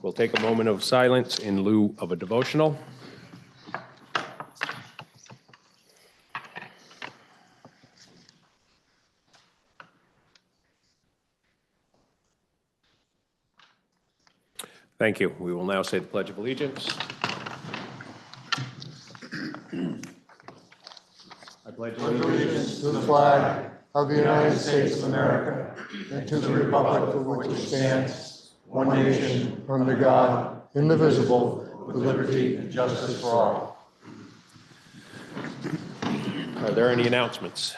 We'll take a moment of silence in lieu of a devotional. Thank you. We will now say the Pledge of Allegiance. I pledge allegiance to the flag of the United States of America and to the republic for which it stands, one nation, under God, indivisible, with liberty and justice for all. Are there any announcements?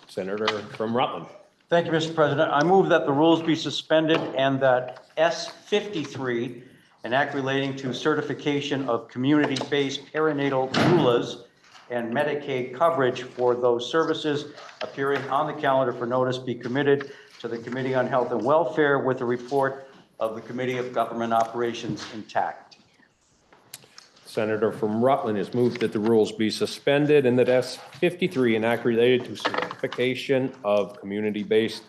Senator from Rutland. Thank you, Mr. President. I move that the rules be suspended and that S53, an act relating to certification of community-based perinatal doulas and Medicaid coverage for those services appearing on the calendar for notice, be committed to the Committee on Health and Welfare with a report of the Committee of Government Operations intact. Senator from Rutland has moved that the rules be suspended and that S53, an act related to certification of community-based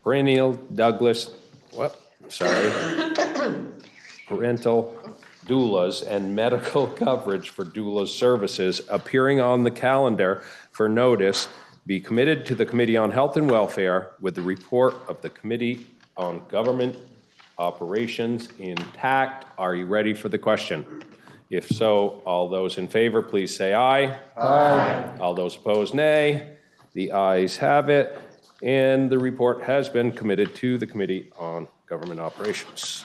parental doulas and medical coverage for doula services appearing on the calendar for notice be committed to the Committee on Health and Welfare with the report of the Committee on Government Operations intact. Are you ready for the question? If so, all those in favor, please say aye. Aye. All those opposed, nay. The ayes have it, and the report has been committed to the Committee on Government Operations.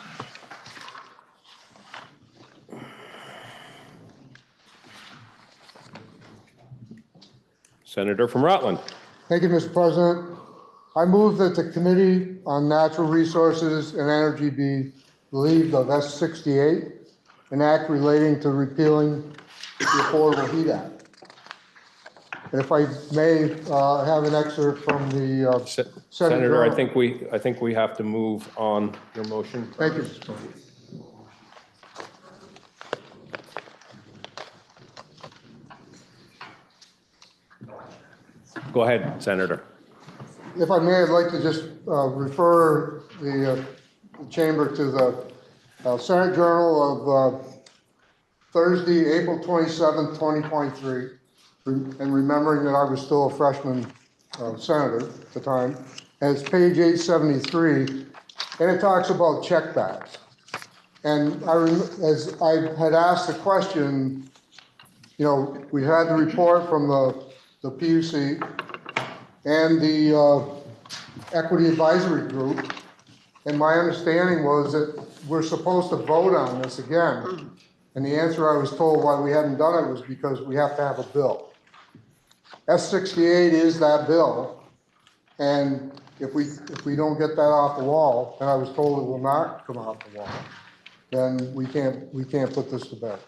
Senator from Rutland. Thank you, Mr. President. I move that the Committee on Natural Resources and Energy be relieved of S68, an act relating to repealing the Affordable Heat Act. And if I may have an excerpt from the Senator, I think we have to move on your motion. Thank you. Go ahead, Senator. If I may, I'd like to just refer the chamber to the Senate Journal of Thursday, April 27th, 2023, and remembering that I was still a freshman senator at the time. And it's page 873, and it talks about checkbacks. And as I had asked the question, you know, we had the report from the PUC and the Equity Advisory Group, and my understanding was that we're supposed to vote on this again. And the answer I was told why we hadn't done it was because we have to have a bill. S68 is that bill, and if we don't get that off the wall, and I was told it will not come off the wall, then we can't put this to bed.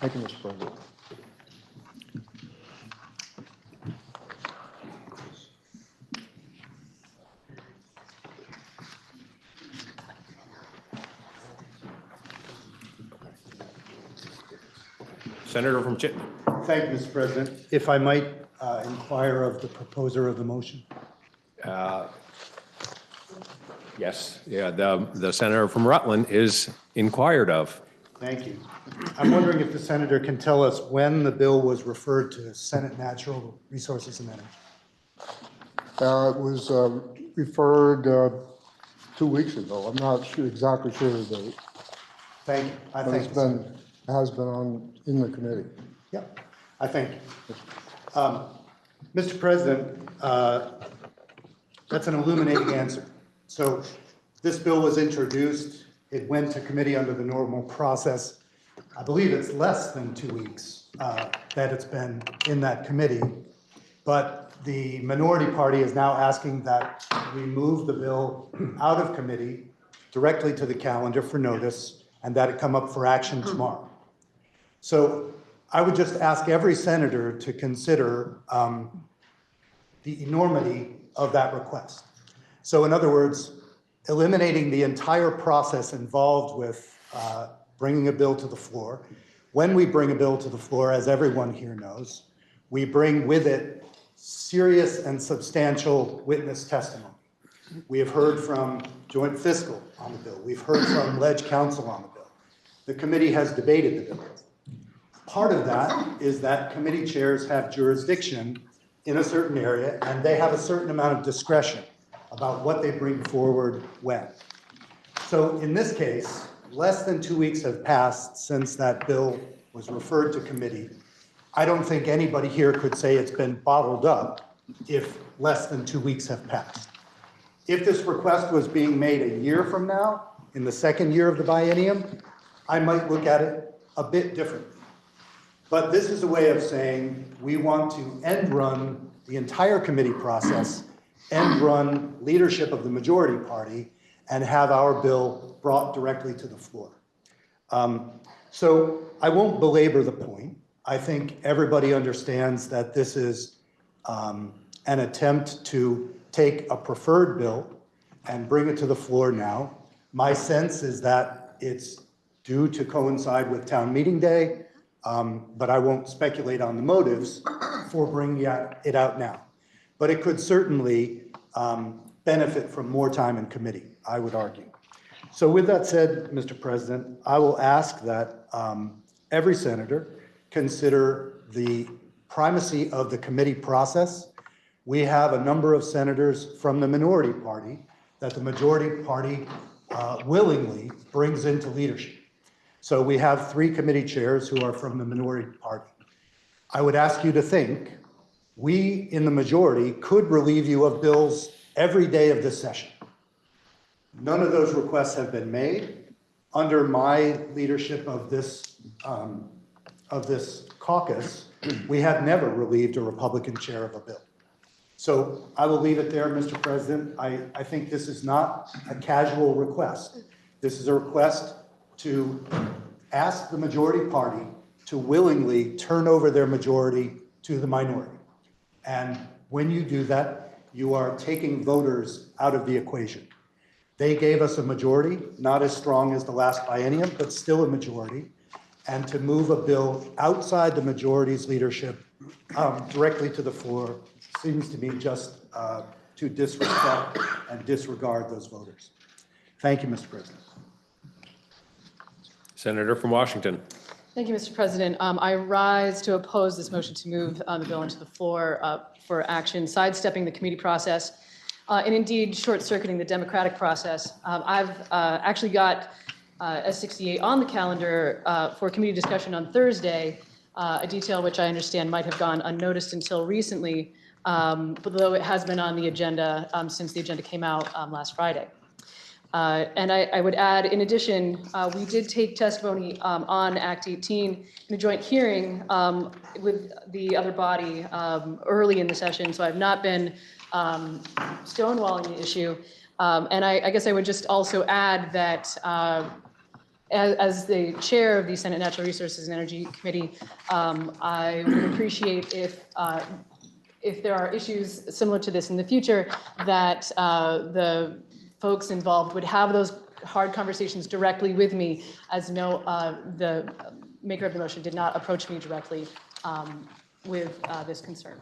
Thank you, Mr. President. Senator from Chittenden. Thank you, Mr. President. If I might inquire of the proposer of the motion. Yes, yeah, the senator from Rutland is inquired of. Thank you. I'm wondering if the senator can tell us when the bill was referred to Senate Natural Resources and Energy. It was referred 2 weeks ago. I'm not exactly sure of the date. Thank you. I But thank you. it has been in the committee. Yeah, I thank you. Mr. President, that's an illuminating answer. So this bill was introduced. It went to committee under the normal process. I believe it's less than 2 weeks that it's been in that committee. But the minority party is now asking that we move the bill out of committee directly to the calendar for notice and that it come up for action tomorrow. So I would just ask every senator to consider the enormity of that request. So in other words, eliminating the entire process involved with bringing a bill to the floor. When we bring a bill to the floor, as everyone here knows, we bring with it serious and substantial witness testimony. We have heard from Joint Fiscal on the bill. We've heard from Ledge Council on the bill. The committee has debated the bill. Part of that is that committee chairs have jurisdiction in a certain area, and they have a certain amount of discretion about what they bring forward when. So in this case, less than 2 weeks have passed since that bill was referred to committee. I don't think anybody here could say it's been bottled up if less than 2 weeks have passed. If this request was being made a year from now, in the second year of the biennium, I might look at it a bit differently. But this is a way of saying we want to end run the entire committee process, end run leadership of the majority party, and have our bill brought directly to the floor. So I won't belabor the point. I think everybody understands that this is an attempt to take a preferred bill and bring it to the floor now. My sense is that it's due to coincide with town meeting day, but I won't speculate on the motives for bringing it out now. But it could certainly benefit from more time in committee, I would argue. So with that said, Mr. President, I will ask that every senator consider the primacy of the committee process. We have a number of senators from the minority party that the majority party willingly brings into leadership. So we have 3 committee chairs who are from the minority party. I would ask you to think, we in the majority could relieve you of bills every day of this session. None of those requests have been made. Under my leadership of this caucus, we have never relieved a Republican chair of a bill. So I will leave it there, Mr. President. I think this is not a casual request. This is a request to ask the majority party to willingly turn over their majority to the minority. And when you do that, you are taking voters out of the equation. They gave us a majority, not as strong as the last biennium, but still a majority. And to move a bill outside the majority's leadership directly to the floor seems to me just to disrespect and disregard those voters. Thank you, Mr. President. Senator from Washington. Thank you, Mr. President. I rise to oppose this motion to move the bill into the floor for action, sidestepping the committee process, and indeed short-circuiting the democratic process. I've actually got S68 on the calendar for committee discussion on Thursday, a detail which I understand might have gone unnoticed until recently, although it has been on the agenda since the agenda came out last Friday. And I would add, in addition, we did take testimony on Act 18 in a joint hearing with the other body early in the session, so I've not been stonewalling the issue. And I guess I would just also add that as the chair of the Senate Natural Resources and Energy Committee, I would appreciate if there are issues similar to this in the future, that the folks involved would have those hard conversations directly with me, as no, the maker of the motion did not approach me directly with this concern.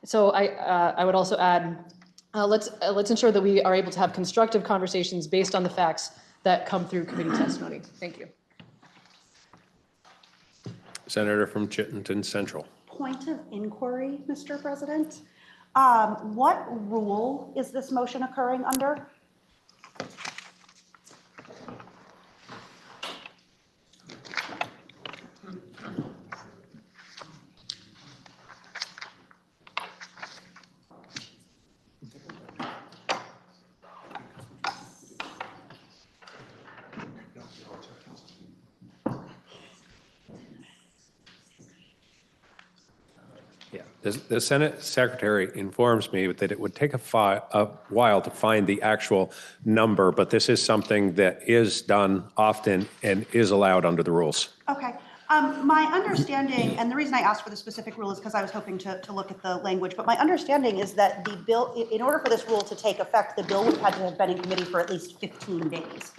So I would also add, let's ensure that we are able to have constructive conversations based on the facts that come through committee testimony. Thank you. Senator from Chittenden Central. Point of inquiry, Mr. President. What rule is this motion occurring under? The Senate Secretary informs me that it would take a while to find the actual number, but this is something that is done often and is allowed under the rules. Okay. My understanding, and the reason I asked for the specific rule is because I was hoping to look at the language, but my understanding is that the bill, in order for this rule to take effect, the bill would have had to have been in committee for at least 15 days.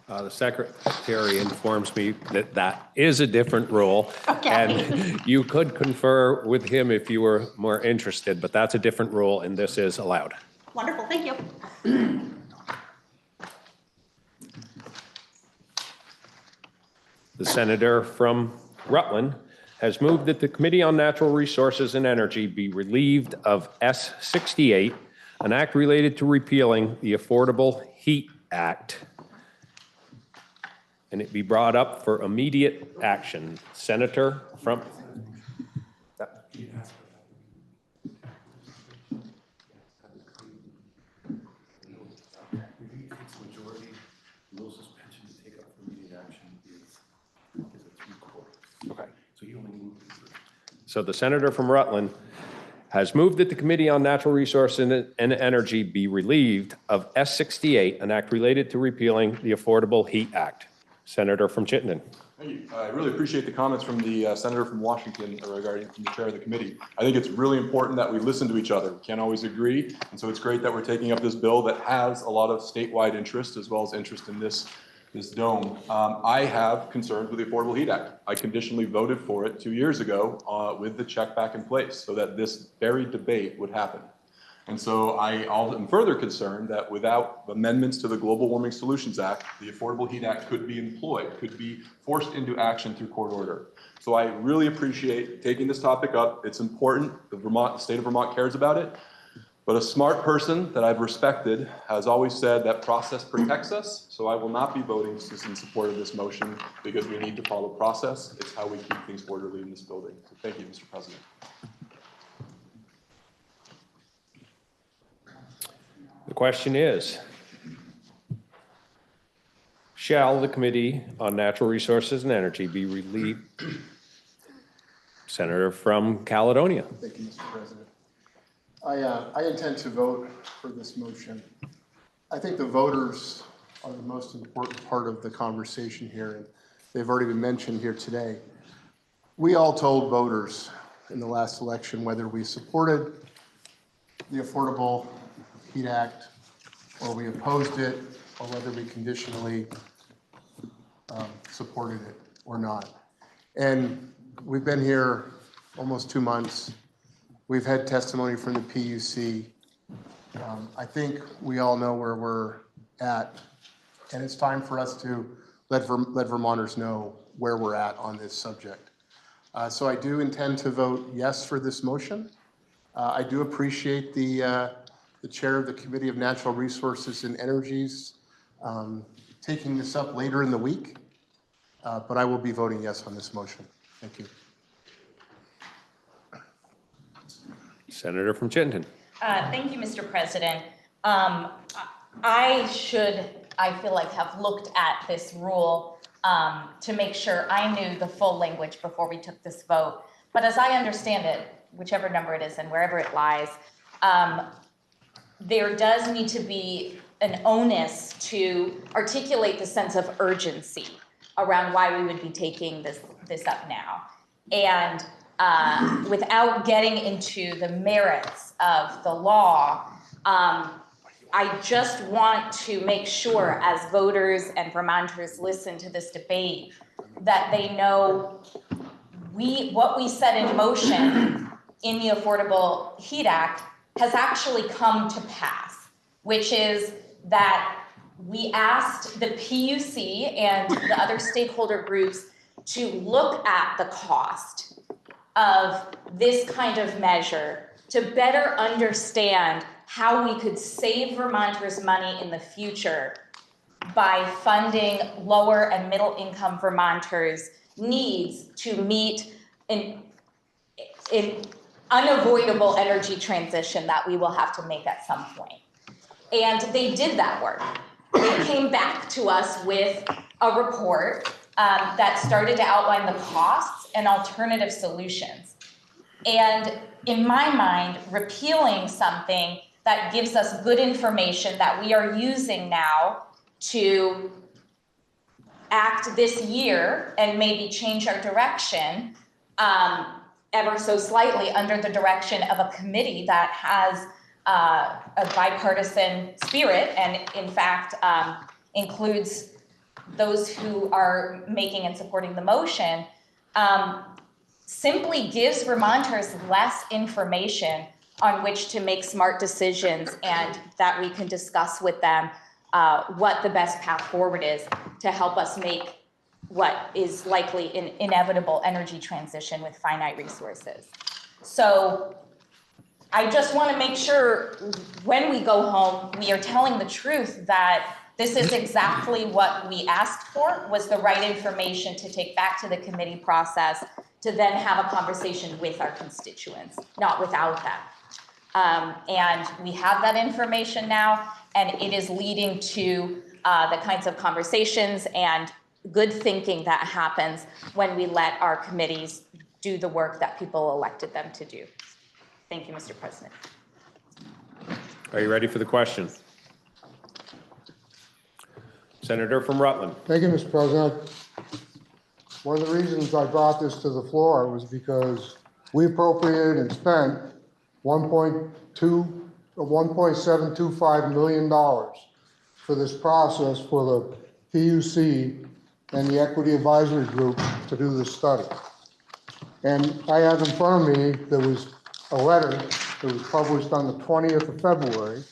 The secretary informs me that that is a different rule. Okay. And you could confer with him if you were more interested, but that's a different rule and this is allowed. Wonderful, thank you. The senator from Rutland has moved that the Committee on Natural Resources and Energy be relieved of S-68, an act related to repealing the Affordable Heat Act, and it be brought up for immediate action. Senator from... Okay. So the senator from Rutland has moved that the Committee on Natural Resources and Energy be relieved of S-68, an act related to repealing the Affordable Heat Act. Senator from Chittenden. Thank you. I really appreciate the comments from the senator from Washington regarding from the chair of the committee. I think it's really important that we listen to each other. We can't always agree, and so it's great that we're taking up this bill that has a lot of statewide interest as well as interest in this dome. I have concerns with the Affordable Heat Act. I conditionally voted for it 2 years ago with the check back in place so that this very debate would happen. And so I am further concerned that without amendments to the Global Warming Solutions Act, the Affordable Heat Act could be employed, could be forced into action through court order. So I really appreciate taking this topic up. It's important. The state of Vermont cares about it. But a smart person that I've respected has always said that process protects us. So I will not be voting in support of this motion because we need to follow process. It's how we keep things orderly in this building. So thank you, Mr. President. The question is, shall the Committee on Natural Resources and Energy be relieved? Senator from Caledonia. Thank you, Mr. President. I intend to vote for this motion. I think the voters are the most important part of the conversation here, and they've already been mentioned here today. We all told voters in the last election whether we supported the Affordable Heat Act or we opposed it, or whether we conditionally supported it or not. And we've been here almost 2 months. We've had testimony from the PUC. I think we all know where we're at, and it's time for us to let Vermonters know where we're at on this subject. So I do intend to vote yes for this motion. I do appreciate the chair of the Committee of Natural Resources and Energies taking this up later in the week, but I will be voting yes on this motion. Thank you. Senator from Chittenden. Thank you, Mr. President. I feel like, have looked at this rule to make sure I knew the full language before we took this vote. But as I understand it, whichever number it is and wherever it lies, there does need to be an onus to articulate the sense of urgency around why we would be taking this up now. And without getting into the merits of the law, I just want to make sure as voters and Vermonters listen to this debate that they know what we set in motion in the Affordable Heat Act has actually come to pass, which is that we asked the PUC and the other stakeholder groups to look at the cost of this kind of measure to better understand how we could save Vermonters money in the future by funding lower and middle income Vermonters' needs to meet an unavoidable energy transition that we will have to make at some point. And they did that work. They came back to us with a report that started to outline the costs and alternative solutions. And in my mind, repealing something that gives us good information that we are using now to act this year and maybe change our direction ever so slightly under the direction of a committee that has a bipartisan spirit and in fact includes those who are making and supporting the motion, simply gives Vermonters less information on which to make smart decisions, and that we can discuss with them what the best path forward is to help us make what is likely an inevitable energy transition with finite resources. So I just want to make sure when we go home, we are telling the truth that this is exactly what we asked for, was the right information to take back to the committee process to then have a conversation with our constituents, not without that. And we have that information now, and it is leading to the kinds of conversations and good thinking that happens when we let our committees do the work that people elected them to do. Thank you, Mr. President. Are you ready for the question? Senator from Rutland. Thank you, Mr. President. One of the reasons I brought this to the floor was because we appropriated and spent $1.725 million for this process for the PUC and the Equity Advisory Group to do this study. And I have in front of me, there was a letter that was published on the 20th of February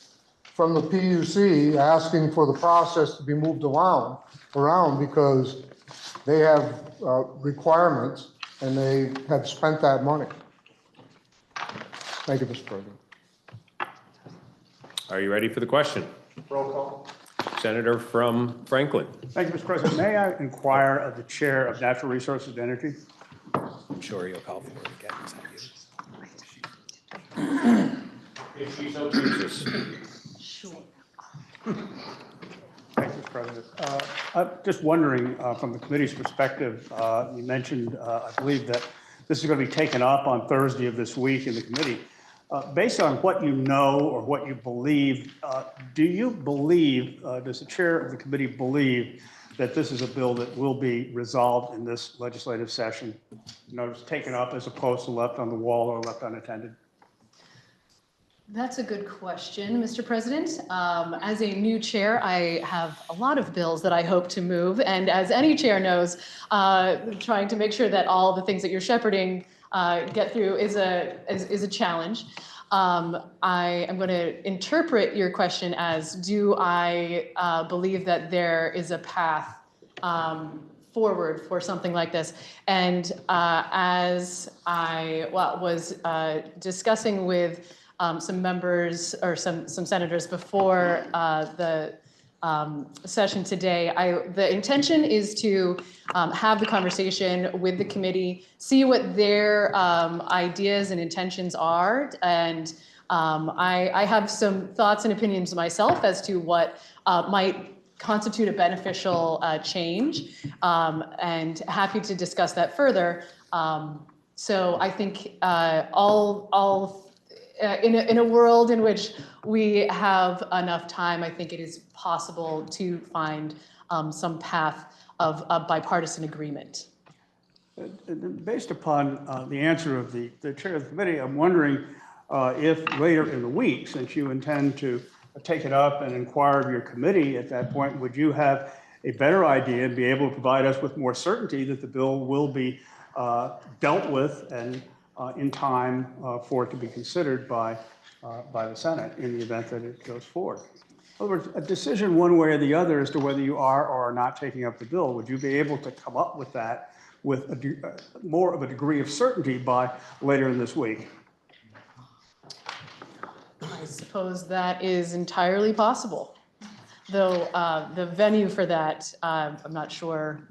from the PUC asking for the process to be moved around because they have requirements and they have spent that money. Thank you, Mr. President. Are you ready for the question? Roll call. Senator from Franklin. Thank you, Mr. President. May I inquire of the Chair of Natural Resources and Energy? I'm sure you'll call for it again. If she's so pleased. Thank you, Mr. President. I'm just wondering, from the committee's perspective, you mentioned, I believe, that this is going to be taken up on Thursday of this week in the committee. Based on what you know or what you believe, do you believe, does the chair of the committee believe that this is a bill that will be resolved in this legislative session? In other words, taken up as opposed to left on the wall or left unattended? That's a good question, Mr. President. As a new chair, I have a lot of bills that I hope to move. And as any chair knows, trying to make sure that all the things that you're shepherding get through is a challenge. I am going to interpret your question as, do I believe that there is a path forward for something like this? And as I was discussing with some members or some senators before the session today, the intention is to have the conversation with the committee, see what their ideas and intentions are, and I have some thoughts and opinions myself as to what might constitute a beneficial change, and happy to discuss that further. So I think in a world in which we have enough time, I think it is possible to find some path of bipartisan agreement. Based upon the answer of the chair of the committee, I'm wondering if later in the week, since you intend to take it up and inquire of your committee at that point, would you have a better idea and be able to provide us with more certainty that the bill will be dealt with and in time for it to be considered by the Senate in the event that it goes forward? In other words, a decision one way or the other as to whether you are or are not taking up the bill, would you be able to come up with that with more of a degree of certainty by later in this week? I suppose that is entirely possible, though the venue for that, I'm not sure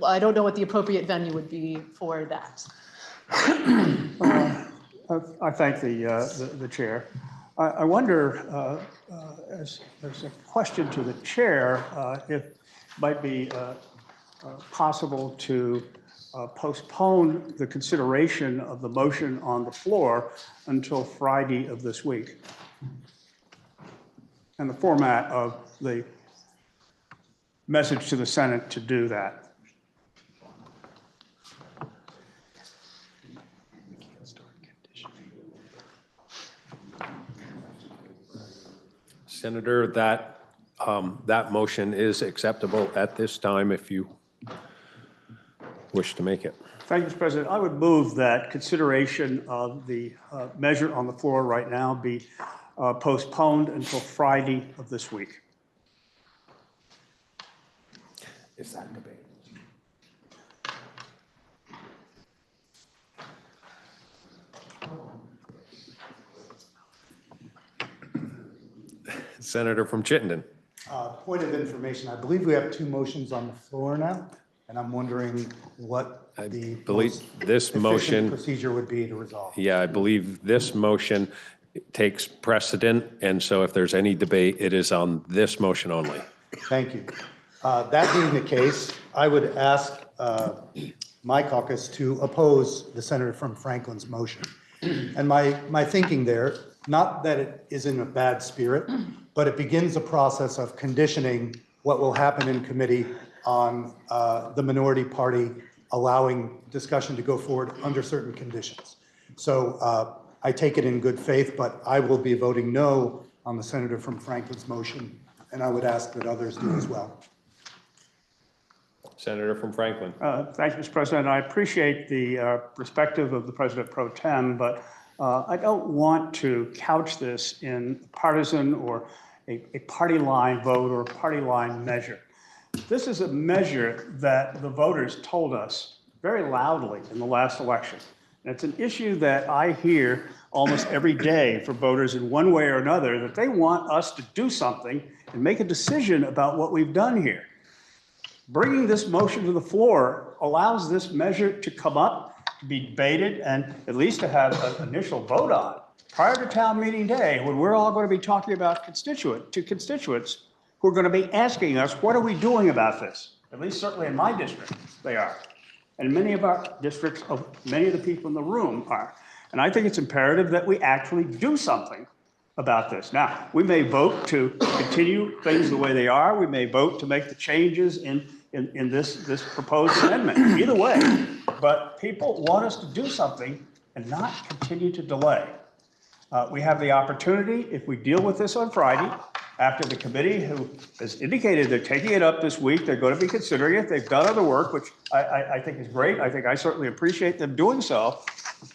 I don't know what the appropriate venue would be for that. I thank the chair. I wonder, as a question to the chair, if it might be possible to postpone the consideration of the motion on the floor until Friday of this week, and the format of the message to the Senate to do that. Senator, that That motion is acceptable at this time if you wish to make it. Thank you, Mr. President. I would move that consideration of the measure on the floor right now be postponed until Friday of this week. Is that debate? Senator from Chittenden. Point of information, I believe we have 2 motions on the floor now, and I'm wondering what the believe most this efficient motion- procedure would be to resolve. Yeah, I believe this motion takes precedent, and so if there's any debate, it is on this motion only. Thank you. That being the case, I would ask my caucus to oppose the Senator from Franklin's motion. And my thinking there, not that it is in a bad spirit, but it begins a process of conditioning what will happen in committee on the minority party allowing discussion to go forward under certain conditions. So I take it in good faith, but I will be voting no on the Senator from Franklin's motion, and I would ask that others do as well. Senator from Franklin. Thank you, Mr. President. I appreciate the perspective of the President pro tem, but I don't want to couch this in partisan or a party line vote or a party line measure. This is a measure that the voters told us very loudly in the last election. And it's an issue that I hear almost every day from voters in one way or another, that they want us to do something and make a decision about what we've done here. Bringing this motion to the floor allows this measure to come up, to be debated, and at least to have an initial vote on prior to town meeting day, when we're all going to be talking about constituents who are going to be asking us, what are we doing about this? At least certainly in my district, they are. And many of our districts, of many of the people in the room are. And I think it's imperative that we actually do something about this. Now, we may vote to continue things the way they are. We may vote to make the changes in this proposed amendment. Either way, but people want us to do something and not continue to delay. We have the opportunity, if we deal with this on Friday, after the committee who has indicated they're taking it up this week, they're going to be considering it. They've done other work, which I think is great. I think I certainly appreciate them doing so.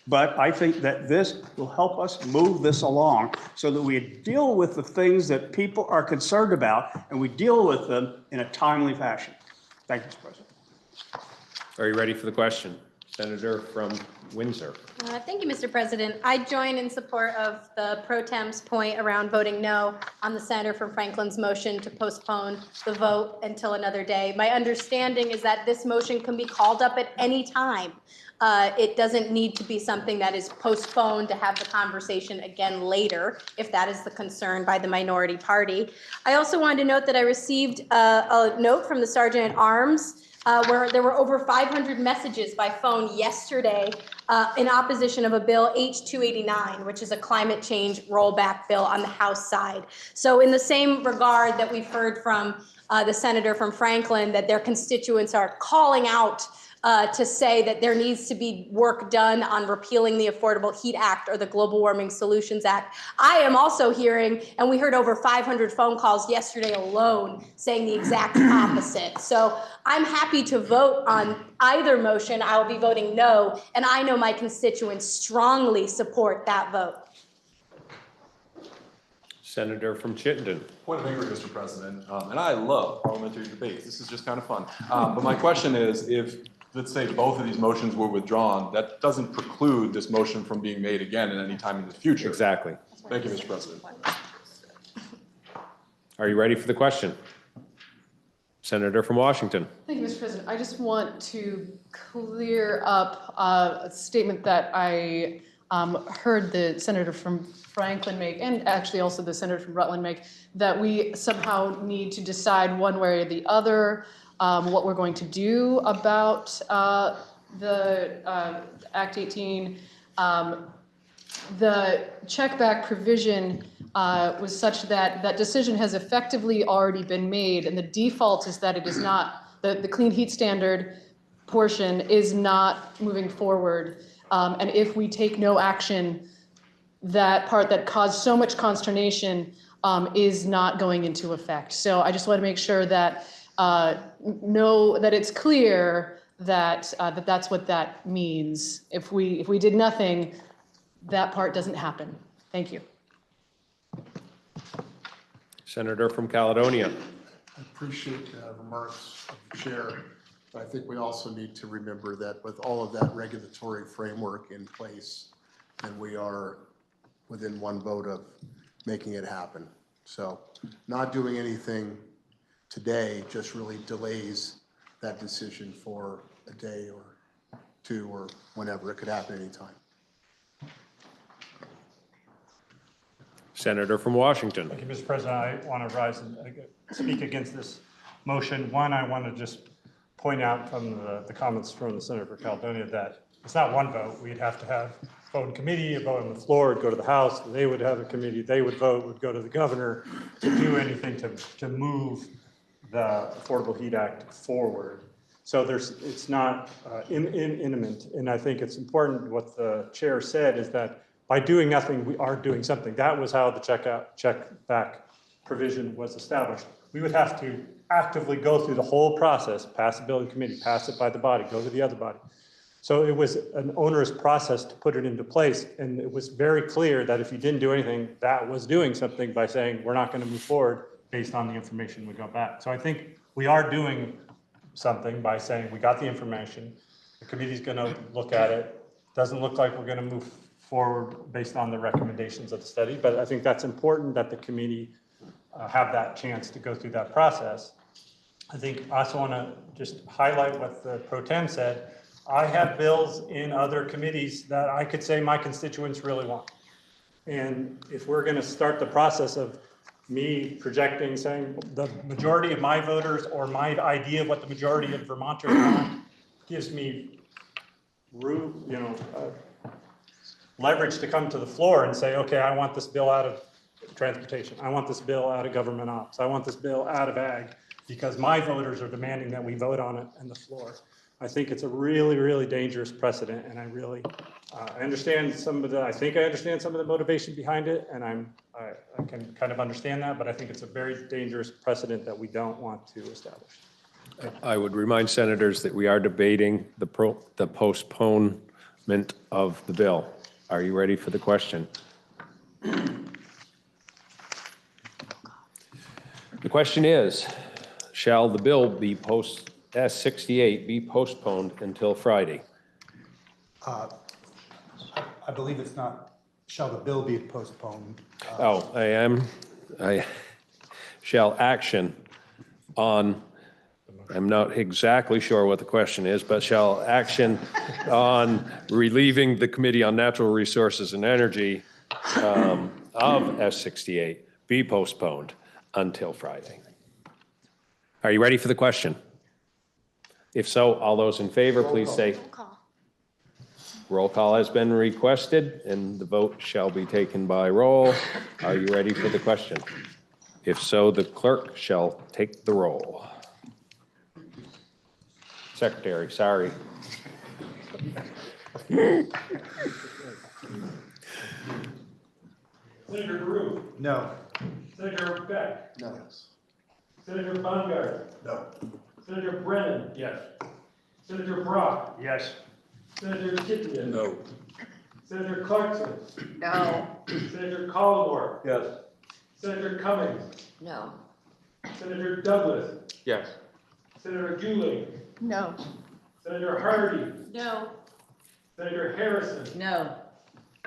But I think that this will help us move this along so that we deal with the things that people are concerned about and we deal with them in a timely fashion. Thank you, Mr. President. Are you ready for the question? Senator from Windsor. Thank you, Mr. President. I join in support of the pro tem's point around voting no on the Senator from Franklin's motion to postpone the vote until another day. My understanding is that this motion can be called up at any time. It doesn't need to be something that is postponed to have the conversation again later, if that is the concern by the minority party. I also wanted to note that I received a note from the Sergeant at Arms where there were over 500 messages by phone yesterday in opposition of a bill H289, which is a climate change rollback bill on the House side. So in the same regard that we've heard from the Senator from Franklin, that their constituents are calling out to say that there needs to be work done on repealing the Affordable Heat Act or the Global Warming Solutions Act. I am also hearing, and we heard over 500 phone calls yesterday alone saying the exact opposite. So I'm happy to vote on either motion. I will be voting no, and I know my constituents strongly support that vote. Senator from Chittenden. Point of inquiry, Mr. President, and I love parliamentary debates. This is just kind of fun. But my question is, if, let's say, both of these motions were withdrawn, that doesn't preclude this motion from being made again at any time in the future. Exactly. Thank you, Mr. President. Are you ready for the question? Senator from Washington. Thank you, Mr. President. I just want to clear up a statement that I heard the Senator from Franklin make, and actually also the Senator from Rutland make, that we somehow need to decide one way or the other what we're going to do about the Act 18. The check-back provision was such that that decision has effectively already been made, and the default is that it is not, the clean heat standard portion is not moving forward. And if we take no action, that part that caused so much consternation is not going into effect. So I just want to make sure that, that it's clear that, that's what that means. If we did nothing, that part doesn't happen. Thank you. Senator from Caledonia. I appreciate the remarks of the chair, but I think we also need to remember that with all of that regulatory framework in place, and we are within one vote of making it happen. So not doing anything today just really delays that decision for a day or two or whenever. It could happen anytime. Senator from Washington. Thank you, Mr. President. I want to rise and speak against this motion. One, I want to just point out from the comments from the Senator for Caledonia that it's not one vote. We'd have to have vote in committee, a vote on the floor, it'd go to the House, they would have a committee, they would vote, would go to the governor to do anything to move the Affordable Heat Act forward. So it's not imminent. And I think it's important what the chair said is that by doing nothing, we are doing something. That was how the check back provision was established. We would have to actively go through the whole process, pass a bill in committee, pass it by the body, go to the other body. So it was an onerous process to put it into place. And it was very clear that if you didn't do anything, that was doing something by saying, we're not going to move forward based on the information we got back. So I think we are doing something by saying we got the information, the committee's going to look at it. Doesn't look like we're going to move forward based on the recommendations of the study, but I think that's important that the committee have that chance to go through that process. I think I also want to just highlight what the pro tem said. I have bills in other committees that I could say my constituents really want. And if we're going to start the process of me projecting, saying the majority of my voters or my idea of what the majority of Vermonters want gives me leverage to come to the floor and say, okay, I want this bill out of transportation. I want this bill out of government ops. I want this bill out of ag because my voters are demanding that we vote on it on the floor. I think it's a really, really dangerous precedent, and I really, I understand some of the, I think I understand some of the motivation behind it, and I can kind of understand that, but I think it's a very dangerous precedent that we don't want to establish. I would remind senators that we are debating the postponement of the bill. Are you ready for the question? The question is, shall the bill be S68 be postponed until Friday? I believe it's not, shall the bill be postponed? Shall action on, I'm not exactly sure what the question is, but shall action on relieving the Committee on Natural Resources and Energy of S68 be postponed until Friday? Are you ready for the question? If so, all those in favor, please say. Roll call has been requested, and the vote shall be taken by roll. Are you ready for the question? If so, the clerk shall take the roll. Secretary, sorry. Senator Drew. No. Senator Beck. No. Senator Bungard. No. Senator Brennan. Yes. Senator Brock. Yes. Senator Titian. No. Senator Clarkson. No. Senator Collmore. Yes. Senator Cummings. No. Senator Douglas. Yes. Senator Guling. No. Senator Hardy. No. Senator Harrison. No.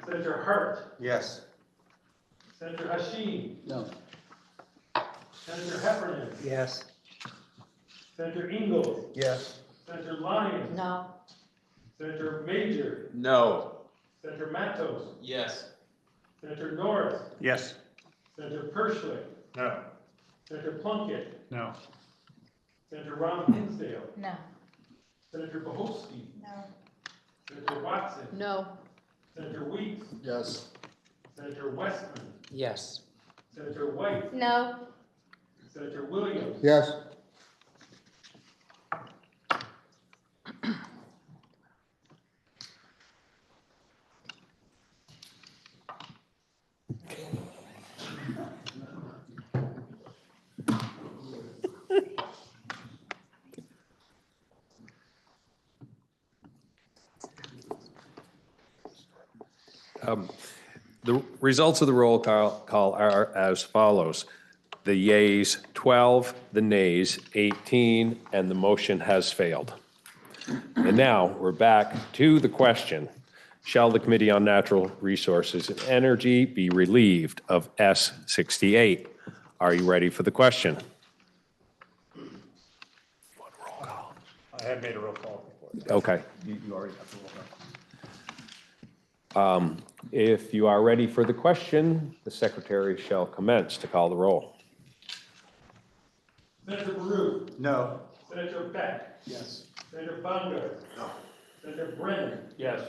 Senator Hart. Yes. Senator Hashim. No. Senator Heffernan. Yes. Senator Ingalls. Yes. Senator Lyons. No. Senator Major. No. Senator Matos. Yes. Senator Norris. Yes. Senator Perschlick. No. Senator Plunkett. No. Senator Ron Hinsdale. No. Senator Bohofsky. No. Senator Watson. No. Senator Weeks. Yes. Senator Westman. Yes. Senator White. No. Senator Williams. Yes. The results of the roll call are as follows. The yeas 12, the nays 18, and the motion has failed. And now we're back to the question. Shall the Committee on Natural Resources and Energy be relieved of S68? Are you ready for the question? I had made a roll call before. Okay. You already have the roll call. If you are ready for the question, the secretary shall commence to call the roll. Senator Baru. No. Senator Beck. Yes. Senator Baumgart. No. Senator Brennan. Yes.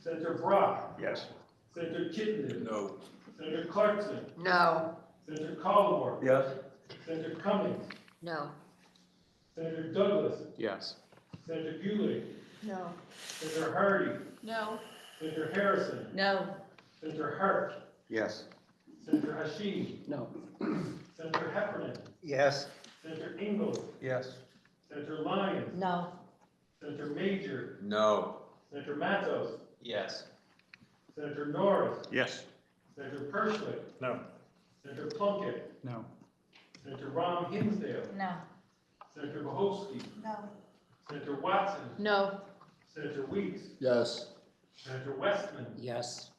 Senator Brock. Yes. Senator Chittenden. No. Senator Clarkson. No. Senator Collmore. Yes. Senator Cummings. No. Senator Douglas. Yes. Senator Bewley. No. Senator Hardy. No. Senator Harrison. No. Senator Hart. Yes. Senator Hashi. No. Senator Heffernan. Yes. Senator Ingalls. Yes. Senator Lyons. No. Senator Major. No. Senator Matos. Yes. Senator Norris. Yes. Senator Perschlick. No. Senator Plunkett. No. Senator Rom Hinsdale. No. Senator Bohofsky. No. Senator Watson. No. Senator Weeks. Yes. Senator Westman. Yes.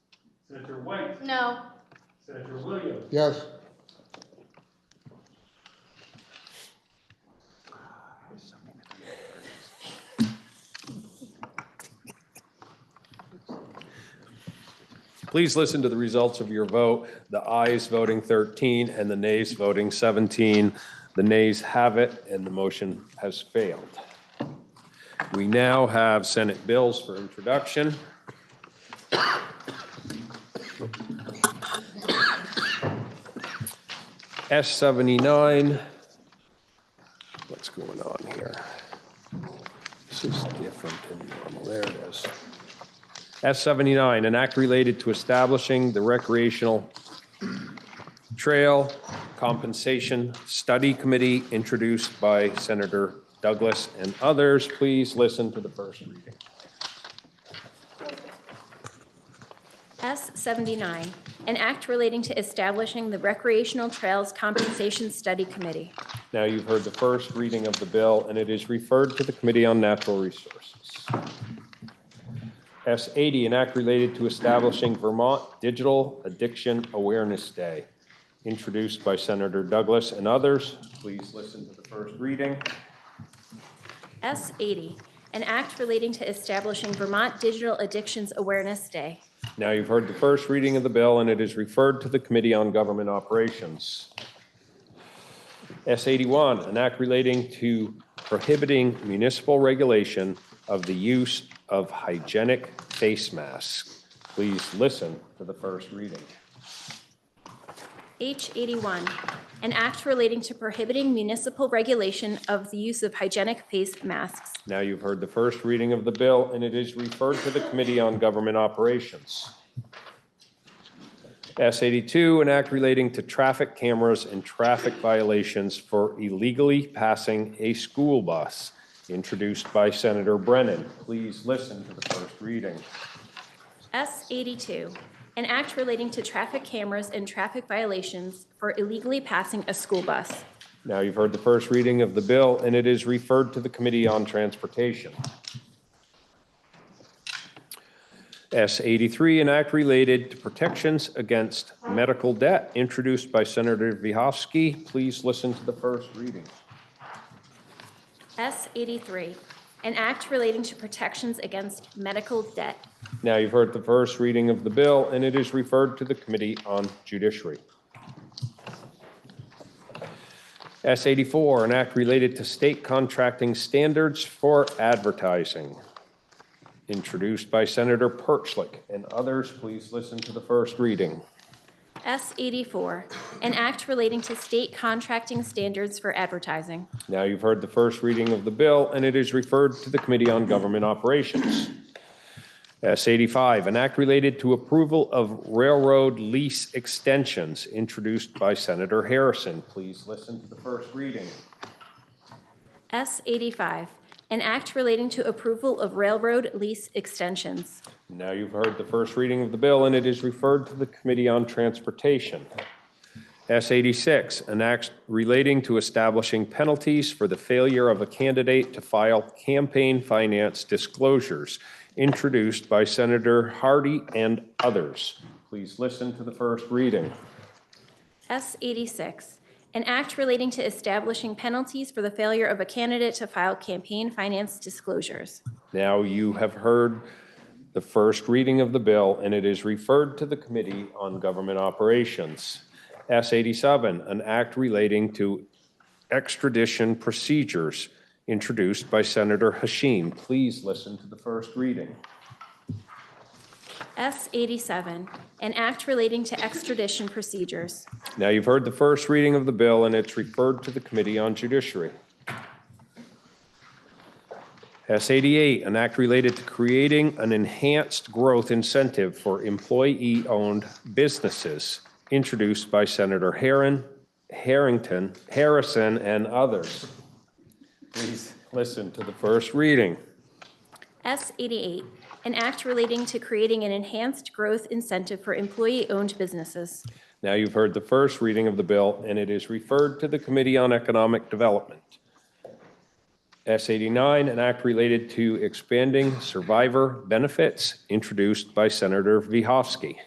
Senator White. No. Senator Williams. Yes. Please listen to the results of your vote. The ayes voting 13 and the nays voting 17. The nays have it and the motion has failed. We now have Senate bills for introduction. S79. What's going on here? This is different than normal. There it is. S79, an act related to establishing the recreational trail compensation study committee, introduced by Senator Douglas and others. Please listen to the first reading. S79, an act relating to establishing the Recreational Trails Compensation Study Committee. Now you've heard the first reading of the bill, and it is referred to the Committee on Natural Resources. S80, an act related to establishing Vermont Digital Addiction Awareness Day, introduced by Senator Douglas and others. Please listen to the first reading. S80, an act relating to establishing Vermont Digital Addictions Awareness Day. Now you've heard the first reading of the bill, and it is referred to the Committee on Government Operations. S81, an act relating to prohibiting municipal regulation of the use of hygienic face masks. Please listen to the first reading. H81, an act relating to prohibiting municipal regulation of the use of hygienic face masks. Now you've heard the first reading of the bill, and it is referred to the Committee on Government Operations. S82, an act relating to traffic cameras and traffic violations for illegally passing a school bus, introduced by Senator Brennan. Please listen to the first reading. S82, an act relating to traffic cameras and traffic violations for illegally passing a school bus. Now you've heard the first reading of the bill, and it is referred to the Committee on Transportation. S83, an act related to protections against medical debt, introduced by Senator Vyhovsky. Please listen to the first reading. S83, an act relating to protections against medical debt. Now you've heard the first reading of the bill, and it is referred to the Committee on Judiciary. S84, an act related to state contracting standards for advertising, introduced by Senator Perchlik and others. Please listen to the first reading. S84, an act relating to state contracting standards for advertising. Now you've heard the first reading of the bill, and it is referred to the Committee on Government Operations. S85, an act related to approval of railroad lease extensions, introduced by Senator Harrison. Please listen to the first reading. S85, an act relating to approval of railroad lease extensions. Now you've heard the first reading of the bill, and it is referred to the Committee on Transportation. S86, an act relating to establishing penalties for the failure of a candidate to file campaign finance disclosures, introduced by Senator Hardy and others. Please listen to the first reading. S86, an act relating to establishing penalties for the failure of a candidate to file campaign finance disclosures. Now you have heard the first reading of the bill, and it is referred to the Committee on Government Operations. S87, an act relating to extradition procedures, introduced by Senator Hashim. Please listen to the first reading. S87, an act relating to extradition procedures. Now you've heard the first reading of the bill, and it's referred to the Committee on Judiciary. S88, an act related to creating an enhanced growth incentive for employee-owned businesses, introduced by Senator Harrison, and others. Please listen to the first reading. S88, an act relating to creating an enhanced growth incentive for employee-owned businesses. Now you've heard the first reading of the bill, and it is referred to the Committee on Economic Development. S89, an act related to expanding survivor benefits, introduced by Senator Vyhovsky.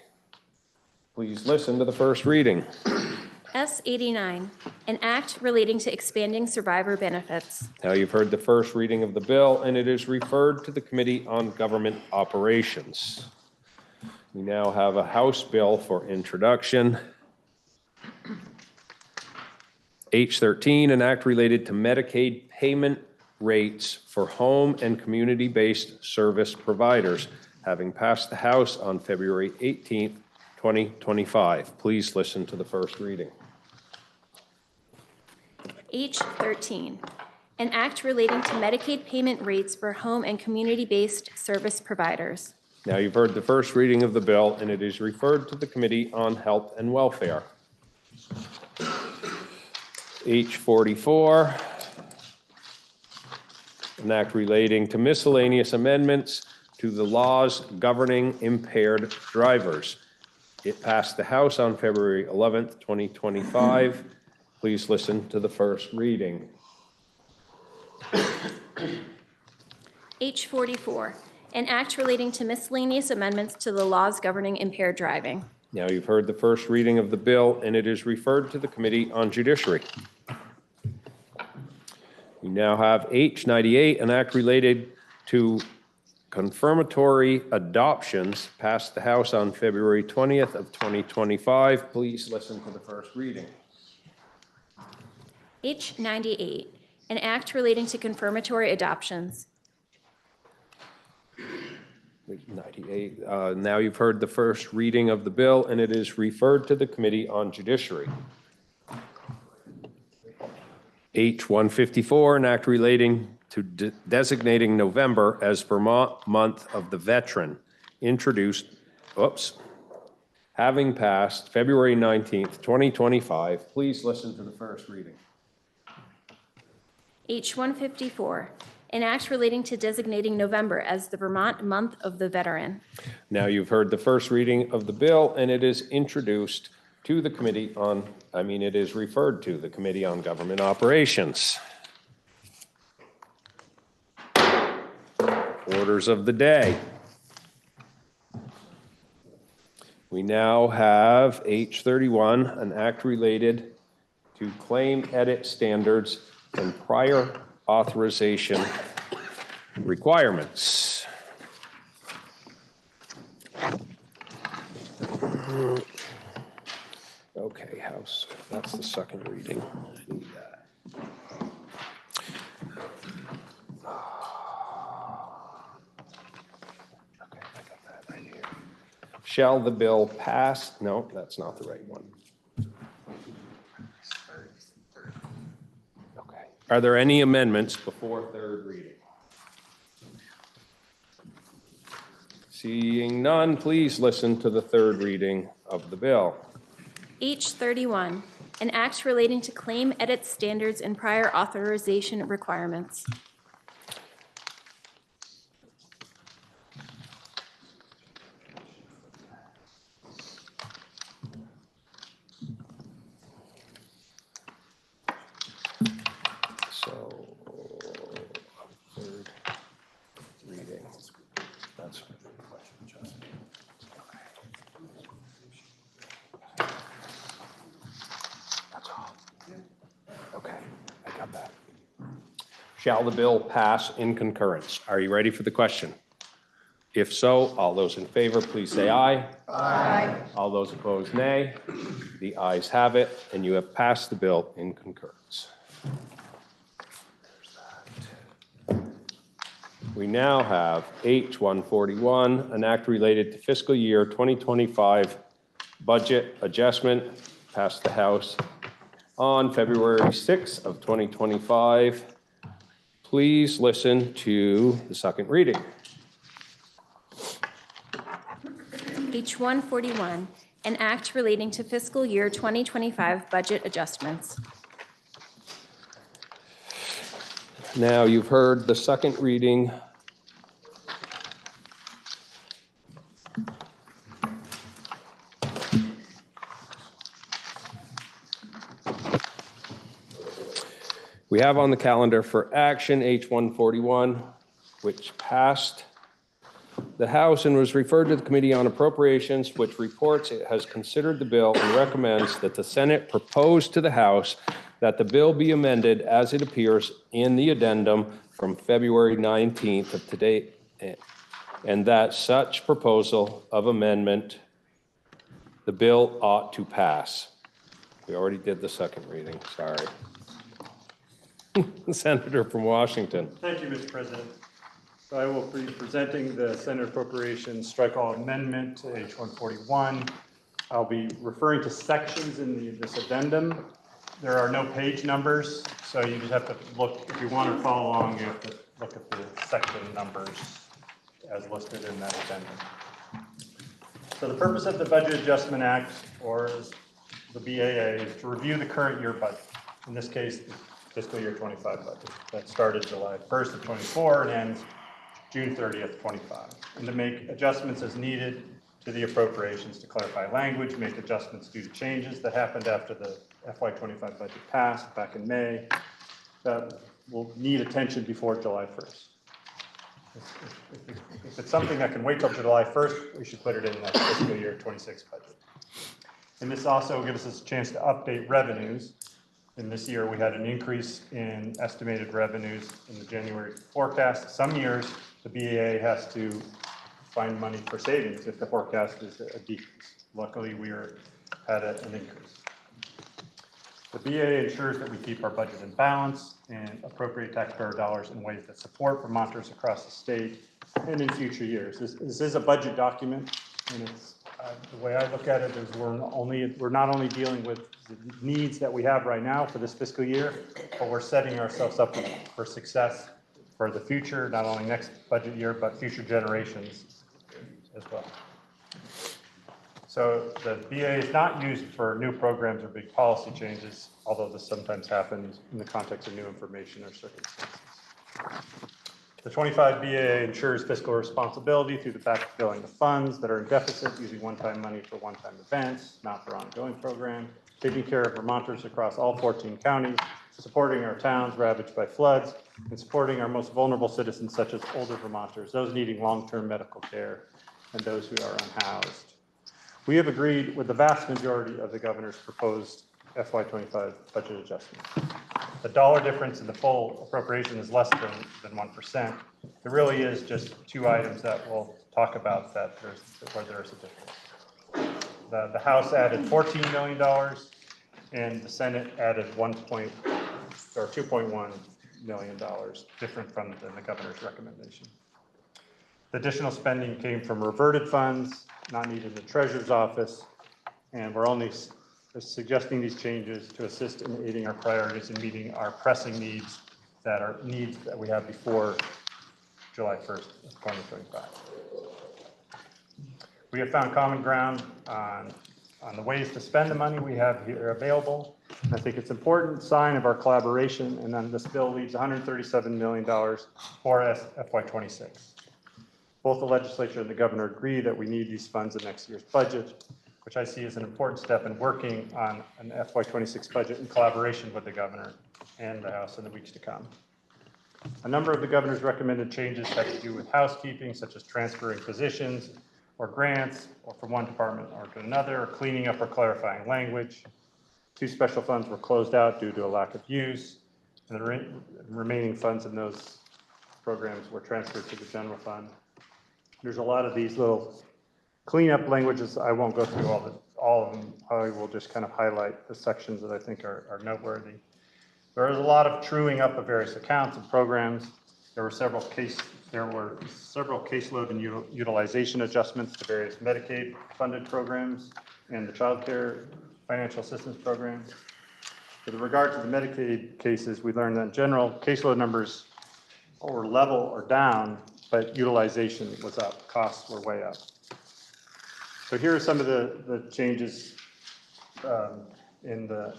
Please listen to the first reading. S89, an act relating to expanding survivor benefits. Now you've heard the first reading of the bill, and it is referred to the Committee on Government Operations. We now have a House bill for introduction. H13, an act related to Medicaid payment rates for home and community-based service providers, having passed the House on February 18th, 2025. Please listen to the first reading. H13, an act relating to Medicaid payment rates for home and community-based service providers. Now you've heard the first reading of the bill, and it is referred to the Committee on Health and Welfare. H44, an act relating to miscellaneous amendments to the laws governing impaired drivers. It passed the House on February 11th, 2025. Please listen to the first reading. H44, an act relating to miscellaneous amendments to the laws governing impaired driving. Now you've heard the first reading of the bill, and it is referred to the Committee on Judiciary. We now have H98, an act related to confirmatory adoptions, passed the House on February 20th of 2025. Please listen to the first reading. H98, an act relating to confirmatory adoptions. 98. Now you've heard the first reading of the bill, and it is referred to the Committee on Judiciary. H154, an act relating to designating November as Vermont Month of the Veteran, introduced, having passed February 19th, 2025. Please listen to the first reading. H154, an act relating to designating November as the Vermont Month of the Veteran. Now you've heard the first reading of the bill, and it is introduced to the Committee on, it is referred to the Committee on Government Operations. Orders of the day. We now have H31, an act related to claim edit standards and prior authorization requirements. Okay, House, that's the second reading. I need that. Okay, I got that right here. Shall the bill pass? No, that's not the right one. Okay. Are there any amendments before third reading? Seeing none, please listen to the third reading of the bill. H31, an act relating to claim edit standards and prior authorization requirements. have that. Shall the bill pass in concurrence? Are you ready for the question? If so, all those in favor, please say aye. Aye. All those opposed, nay. The ayes have it, and you have passed the bill in concurrence. We now have H-141, an act related to fiscal year 2025 budget adjustment, passed the House on February 6th of 2025. Please listen to the second reading. H-141, an act relating to fiscal year 2025 budget adjustments. Now, you've heard the second reading. We have on the calendar for action H-141, which passed the House and was referred to the Committee on Appropriations, which reports it has considered the bill and recommends that the Senate propose to the House that the bill be amended as it appears in the addendum from February 19th of today, and that such proposal of amendment, the bill ought to pass. We already did the second reading, sorry. Senator from Washington. Thank you, Mr. President. So I will be presenting the Senate Appropriations Strike-All Amendment to H-141. I'll be referring to sections in this addendum. There are no page numbers, so you just have to look, if you want to follow along, you have to look at the section numbers as listed in that addendum. So the purpose of the Budget Adjustment Act, or the BAA, is to review the current year budget. In this case, the fiscal year 25 budget. That started July 1st of 24 and ends June 30th, 25. And to make adjustments as needed to the appropriations to clarify language, make adjustments due to changes that happened after the FY25 budget passed back in May that will need attention before July 1st. If it's something that can wait till July 1st, we should put it in that fiscal year 26 budget. And this also gives us a chance to update revenues. In this year, we had an increase in estimated revenues in the January forecast. Some years, the BAA has to find money for savings if the forecast is a decrease. Luckily, we had an increase. The BAA ensures that we keep our budget in balance and appropriate taxpayer dollars in ways that support Vermonters across the state and in future years. This is a budget document, and it's the way I look at it is we're not only dealing with the needs that we have right now for this fiscal year, but we're setting ourselves up for success for the future, not only next budget year, but future generations as well. So the BA is not used for new programs or big policy changes, although this sometimes happens in the context of new information or circumstances. The 25 BAA ensures fiscal responsibility through the backfilling of funds that are in deficit, using one-time money for one-time events, not for ongoing programs, taking care of Vermonters across all 14 counties, supporting our towns ravaged by floods, and supporting our most vulnerable citizens such as older Vermonters, those needing long-term medical care, and those who are unhoused. We have agreed with the vast majority of the governor's proposed FY25 budget adjustment. The dollar difference in the full appropriation is less than 1%. There really is just two items that we'll talk about where there's a difference. The House added $14 million and the Senate added $2.1 million, different from the governor's recommendation. The additional spending came from reverted funds, not needed in the treasurer's office, and we're only suggesting these changes to assist in aiding our priorities and meeting our pressing needs that we have before July 1st of 2025. We have found common ground on the ways to spend the money we have here available. And I think it's an important sign of our collaboration, and then this bill leaves $137 million for FY26. Both the legislature and the governor agree that we need these funds in next year's budget, which I see as an important step in working on an FY26 budget in collaboration with the governor and the House in the weeks to come. A number of the governor's recommended changes have to do with housekeeping, such as transferring positions or grants or from one department or to another, or cleaning up or clarifying language. 2 special funds were closed out due to a lack of use. And the remaining funds in those programs were transferred to the general fund. There's a lot of these little cleanup languages. I won't go through all of them. I will just kind of highlight the sections that I think are noteworthy. There is a lot of truing up of various accounts and programs. There were several caseload and utilization adjustments to various Medicaid funded programs and the child care financial assistance program. With regard to the Medicaid cases, we learned that in general, caseload numbers were level or down, but utilization was up, costs were way up. So here are some of the changes in the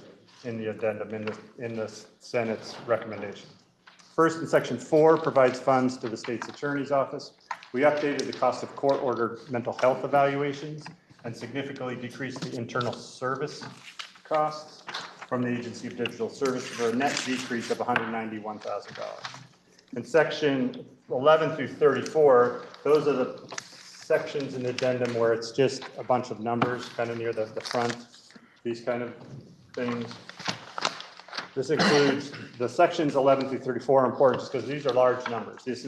addendum, in the Senate's recommendation. First, in section 4, provides funds to the state's attorney's office. We updated the cost of court-ordered mental health evaluations and significantly decreased the internal service costs from the Agency of Digital Services for a net decrease of $191,000. In section 11 through 34, those are the sections in the addendum where it's just a bunch of numbers kind of near the front, these kind of things. This includes the sections 11 through 34 are important just because these are large numbers. These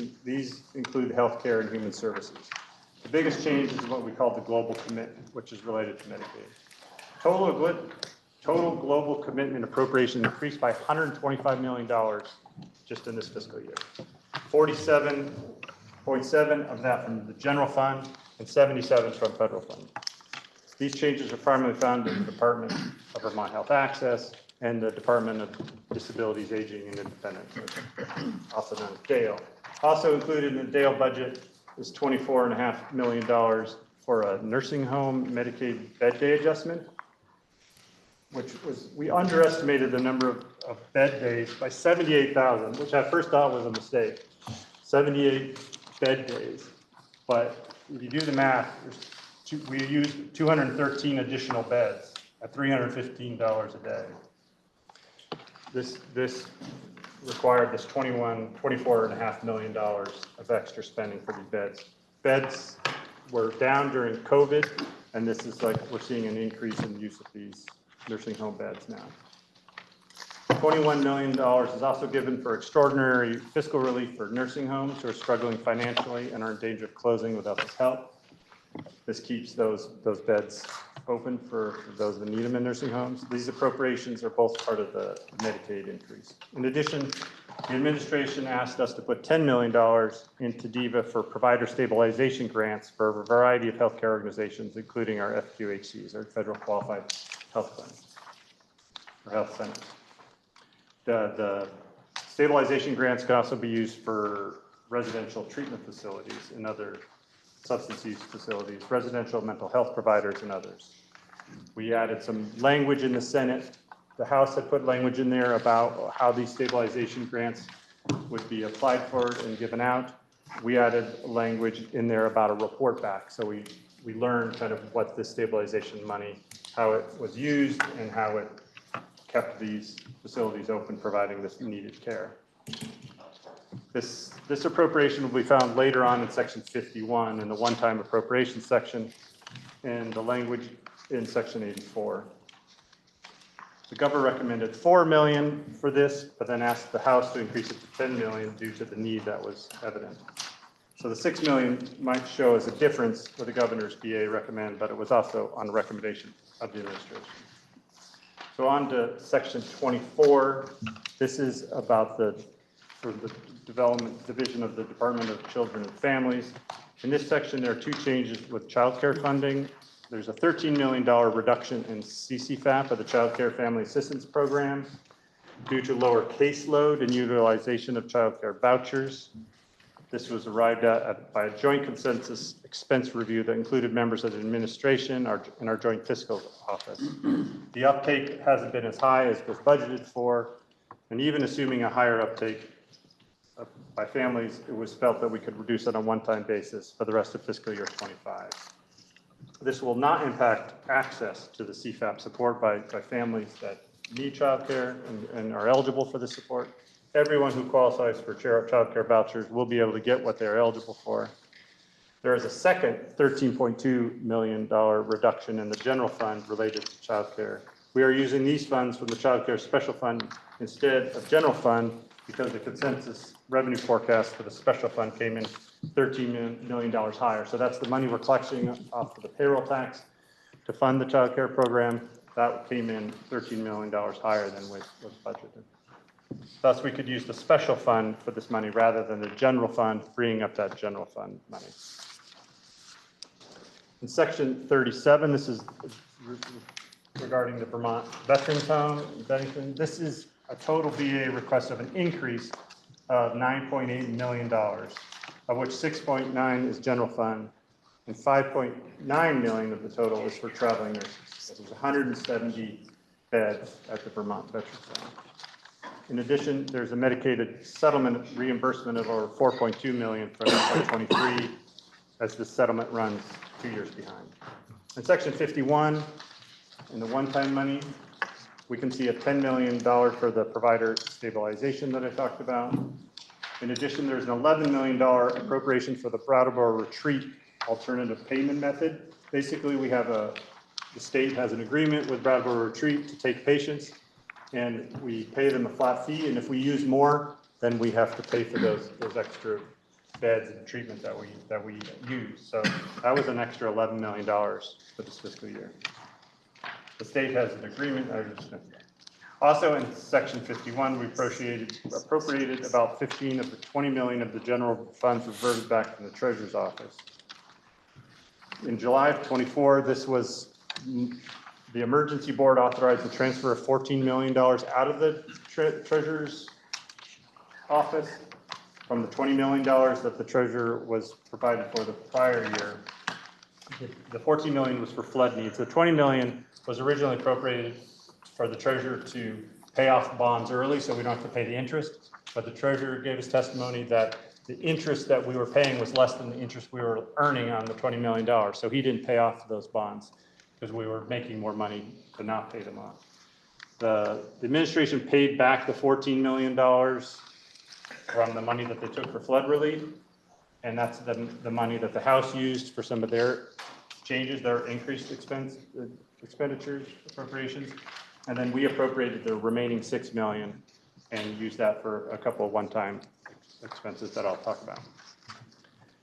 include healthcare and human services. The biggest change is what we call the global commitment, which is related to Medicaid. Total global commitment appropriation increased by $125 million just in this fiscal year. 47.7 of that from the general fund and 77 from federal fund. These changes are primarily found in the Department of Vermont Health Access and the Department of Disabilities, Aging, and Independence, also known as DAIL. Also included in the DAIL budget is $24.5 million for a nursing home Medicaid bed day adjustment, which was, we underestimated the number of bed days by 78,000, which I first thought was a mistake. 78 bed days, but if you do the math, we used 213 additional beds at $315 a day. This required this $24.5 million of extra spending for these beds. Beds were down during COVID, and this is like, we're seeing an increase in the use of these nursing home beds now. $21 million is also given for extraordinary fiscal relief for nursing homes who are struggling financially and are in danger of closing without this help. This keeps those beds open for those that need them in nursing homes. These appropriations are both part of the Medicaid increase. In addition, the administration asked us to put $10 million into DVA for provider stabilization grants for a variety of healthcare organizations, including our FQHCs, our Federal Qualified Health Plans, or health centers. The stabilization grants can also be used for residential treatment facilities and other substance use facilities, residential mental health providers, and others. We added some language in the Senate. The House had put language in there about how these stabilization grants would be applied for and given out. We added language in there about a report back. So we learned kind of what this stabilization money, how it was used and how it kept these facilities open, providing this needed care. This appropriation will be found later on in section 51 in the one-time appropriation section and the language in section 84. The governor recommended $4 million for this, but then asked the House to increase it to $10 million due to the need that was evident. So the $6 million might show as a difference what the governor's BA recommend, but it was also on the recommendation of the administration. So on to section 24. This is about the development division of the Department of Children and Families. In this section, there are two changes with child care funding. There's a $13 million reduction in CCFAP of the Child Care Family Assistance Program due to lower caseload and utilization of child care vouchers. This was arrived at by a joint consensus expense review that included members of the administration and our joint fiscal office. The uptake hasn't been as high as was budgeted for, and even assuming a higher uptake by families, it was felt that we could reduce it on a one-time basis for the rest of fiscal year 25. This will not impact access to the CFAP support by families that need childcare and are eligible for the support. Everyone who qualifies for child care vouchers will be able to get what they're eligible for. There is a second $13.2 million reduction in the general fund related to child care We are using these funds from the Child Care Special Fund instead of general fund because the consensus revenue forecast for the special fund came in $13 million higher. So that's the money we're collecting off of the payroll tax to fund the child care program. That came in $13 million higher than was budgeted. Thus, we could use the special fund for this money rather than the general fund, freeing up that general fund money. In section 37, this is regarding the Vermont Veterans Home in Bennington. This is a total VA request of an increase of $9.8 million, of which 6.9 is general fund and 5.9 million of the total is for traveling nurses. So there's 170 beds at the Vermont Veterans Home. In addition, there's a Medicaid settlement reimbursement of over 4.2 million for 2023 as the settlement runs 2 years behind. In section 51, in the one-time money, we can see a $10 million for the provider stabilization that I talked about. In addition, there's an $11 million appropriation for the Brattleboro Retreat alternative payment method. Basically, the state has an agreement with Brattleboro Retreat to take patients, and we pay them a flat fee, and if we use more, then we have to pay for those extra beds and treatment that we use. So that was an extra $11 million for this fiscal year. The state has an agreement. Also in section 51, we appropriated about 15 of the 20 million of the general funds reverted back from the treasurer's office. In July of 24, this was the emergency board authorized the transfer of $14 million out of the treasurer's office from the $20 million that the treasurer was provided for the prior year. The $14 million was for flood needs. The $20 million was originally appropriated for the treasurer to pay off bonds early so we don't have to pay the interest. But the treasurer gave us testimony that the interest that we were paying was less than the interest we were earning on the $20 million. So he didn't pay off those bonds because we were making more money to not pay them off. The administration paid back the $14 million from the money that they took for flood relief. And that's the money that the House used for some of their changes, their increased expenditures, appropriations. And then we appropriated the remaining $6 million and used that for a couple of one-time expenses that I'll talk about.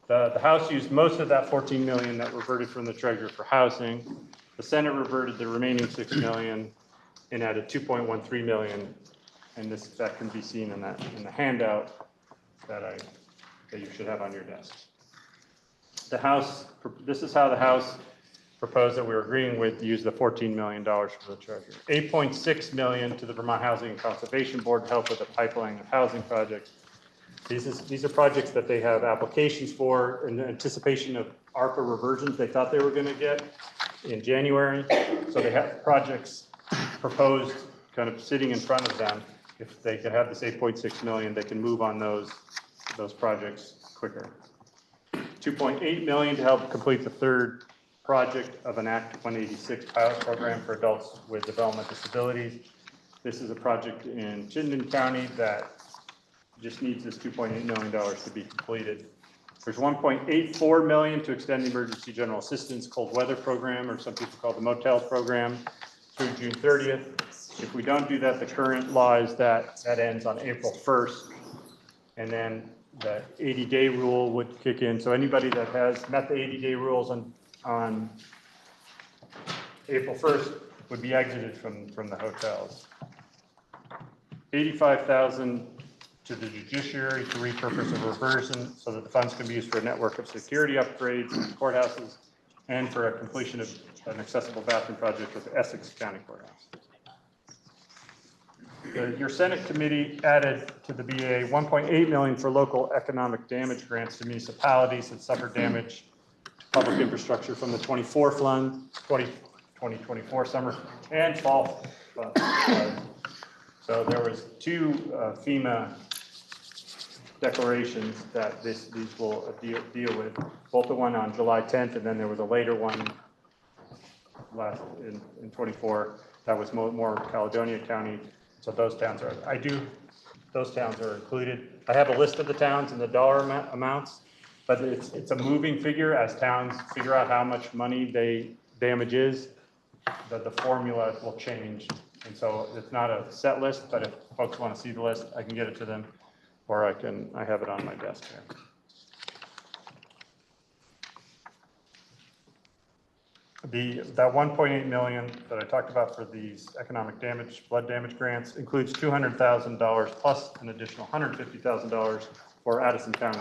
The House used most of that $14 million that reverted from the treasurer for housing. The Senate reverted the remaining $6 million and added $2.13 million. And that can be seen in the handout that you should have on your desk. This is how the House proposed that we were agreeing with to use the $14 million for the treasurer. $8.6 million to the Vermont Housing and Conservation Board to help with the pipeline of housing projects. These are projects that they have applications for in anticipation of ARPA reversions they thought they were going to get in January. So they have projects proposed kind of sitting in front of them. If they could have this 8.6 million, they can move on those projects quicker. 2.8 million to help complete the third project of an Act 186 pilot program for adults with developmental disabilities. This is a project in Chittenden County that just needs this $2.8 million to be completed. There's 1.84 million to extend the emergency general assistance cold weather program, or some people call the motels program, through June 30th. If we don't do that, the current law is that ends on April 1st. And then the 80-day rule would kick in. So anybody that has met the 80-day rules on April 1st would be exited from the hotels. 85,000 to the judiciary to repurpose a reversion so that the funds can be used for a network of security upgrades in courthouses and for a completion of an accessible bathroom project at the Essex County Courthouse. Your Senate committee added to the BA $1.8 million for local economic damage grants to municipalities that suffered damage to public infrastructure from the 2024 summer and fall flood. So there was two FEMA declarations that these will deal with, both the one on July 10th, and then there was a later one in 24 that was more Caledonia County. So those towns are included. I have a list of the towns and the dollar amounts, but it's a moving figure as towns figure out how much money damage is. the formula will change. And so it's not a set list, but if folks want to see the list, I can get it to them, or I have it on my desk here. That 1.8 million that I talked about for these economic damage, flood damage grants includes $200,000 plus an additional $150,000 for Addison County.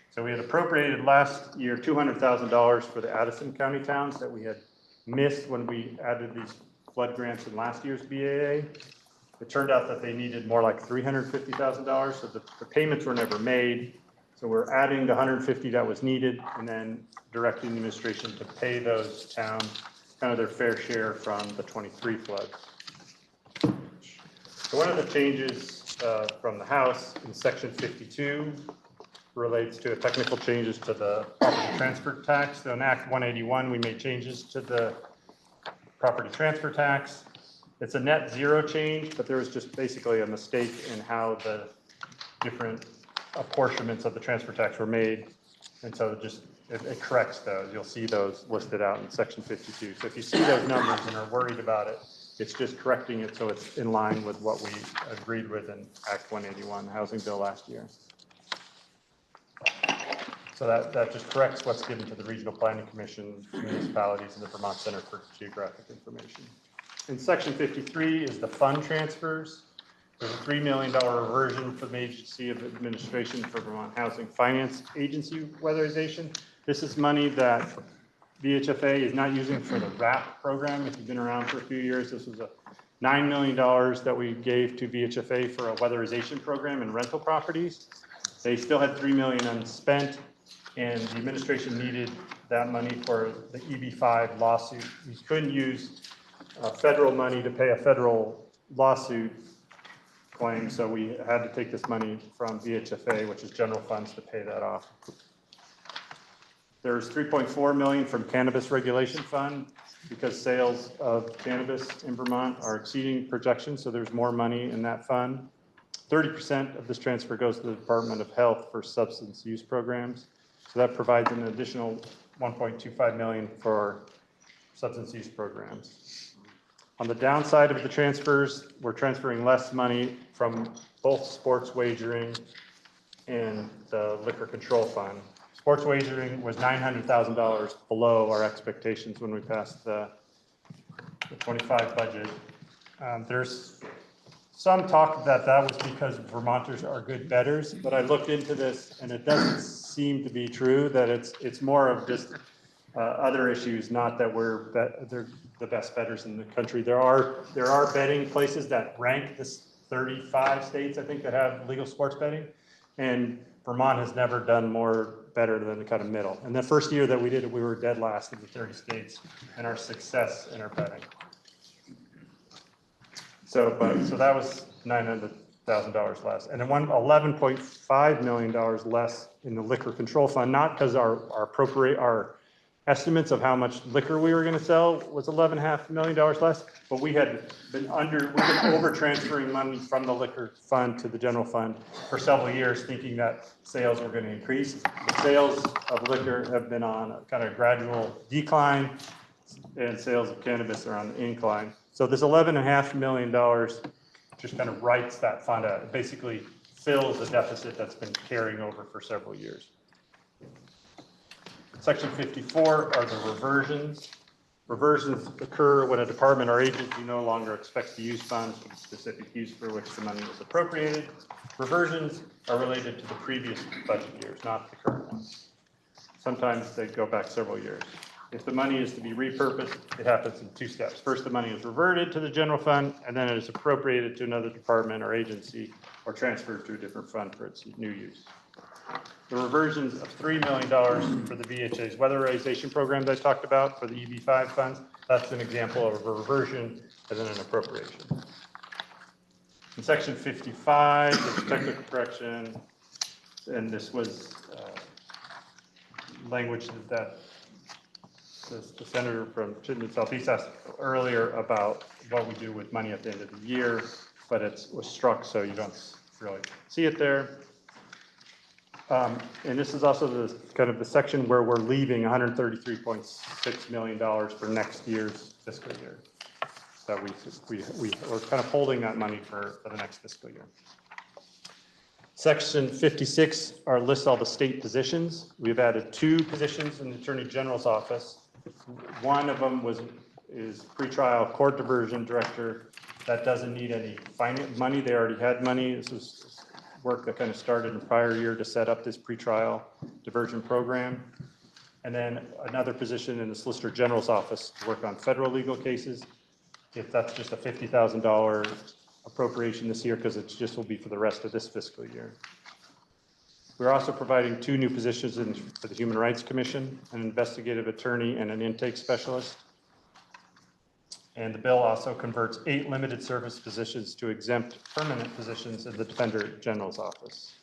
So we had appropriated last year $200,000 for the Addison County towns that we had missed when we added these flood grants in last year's BAA. It turned out that they needed more like $350,000, so the payments were never made. So we're adding the 150 that was needed and then directing the administration to pay those towns kind of their fair share from the 23 flood. So one of the changes from the House in section 52 relates to technical changes to the property transfer tax. So in Act 181, we made changes to the property transfer tax. It's a net zero change, but there was just basically a mistake in how the different apportionments of the transfer tax were made. And so it corrects those. You'll see those listed out in section 52. So if you see those numbers and are worried about it, it's just correcting it so it's in line with what we agreed with in Act 181, the housing bill last year. So that just corrects what's given to the Regional Planning Commission, municipalities, and the Vermont Center for Geographic Information. In section 53 is the fund transfers. There's a $3 million reversion from the Agency of Administration for Vermont Housing Finance Agency weatherization. This is money that VHFA is not using for the RAP program. If you've been around for a few years, this was a $9 million that we gave to VHFA for a weatherization program in rental properties. They still had $3 million unspent, and the administration needed that money for the EB5 lawsuit. We couldn't use federal money to pay a federal lawsuit claim, so we had to take this money from VHFA, which is general funds, to pay that off. There's $3.4 million from Cannabis Regulation Fund because sales of cannabis in Vermont are exceeding projections, so there's more money in that fund. 30% of this transfer goes to the Department of Health for substance use programs. So that provides an additional $1.25 million for substance use programs. On the downside of the transfers, we're transferring less money from both sports wagering and the liquor control fund. Sports wagering was $900,000 below our expectations when we passed the 25 budget. There's some talk that was because Vermonters are good bettors, but I looked into this and it doesn't seem to be true, that it's more of just other issues, not that they're the best bettors in the country. There are betting places that rank this 35 states, I think, that have legal sports betting, and Vermont has never done better than the kind of middle. And the first year that we did it, we were dead last in the 30 states in our success in our betting. So that was $900,000 less, and then $11.5 million less in the liquor control fund, not because our estimates of how much liquor we were going to sell was $11.5 million less, but we've been over transferring money from the liquor fund to the general fund for several years, thinking that sales were going to increase. The sales of liquor have been on a kind of gradual decline, and sales of cannabis are on the incline. So this $11.5 million just kind of writes that fund out. It basically fills the deficit that's been carrying over for several years. Section 54 are the reversions. Reversions occur when a department or agency no longer expects to use funds for the specific use for which the money was appropriated. Reversions are related to the previous budget years, not the current ones. Sometimes they go back several years. If the money is to be repurposed, it happens in two steps. First, the money is reverted to the general fund, and then it is appropriated to another department or agency or transferred to a different fund for its new use. The reversions of $3 million for the VHA's weatherization program that I talked about for the EB5 funds, that's an example of a reversion and then an appropriation. In section 55, there's a technical correction, and this was language that the senator from Chittenden Southeast asked earlier about what we do with money at the end of the year, but it was struck, so you don't really see it there. And this is also the kind of the section where we're leaving $133.6 million for next year's fiscal year. So we're kind of holding that money for the next fiscal year. Section 56 lists all the state positions. We've added 2 positions in the Attorney General's office. One of them is pretrial court diversion director. That doesn't need any money. They already had money. This was work that kind of started in the prior year to set up this pretrial diversion program. And then another position in the Solicitor General's office to work on federal legal cases. If that's just a $50,000 appropriation this year, because it just will be for the rest of this fiscal year. We're also providing 2 new positions for the Human Rights Commission, an investigative attorney and an intake specialist. And the bill also converts 8 limited service positions to exempt permanent positions in the Defender General's office.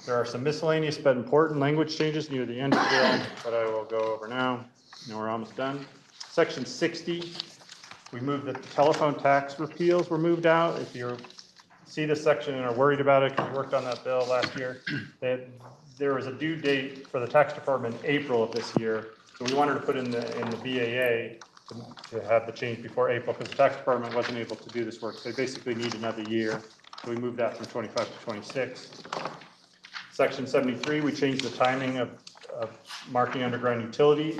There are some miscellaneous but important language changes near the end of the bill that I will go over now. We're almost done. Section 60, we moved the telephone tax repeals were moved out. If you see this section and are worried about it, because we worked on that bill last year, there was a due date for the tax department in April of this year. So we wanted to put in the BAA to have the change before April, because the tax department wasn't able to do this work. They basically need another year. So we moved that from 25 to 26. Section 73, we changed the timing of marking underground utility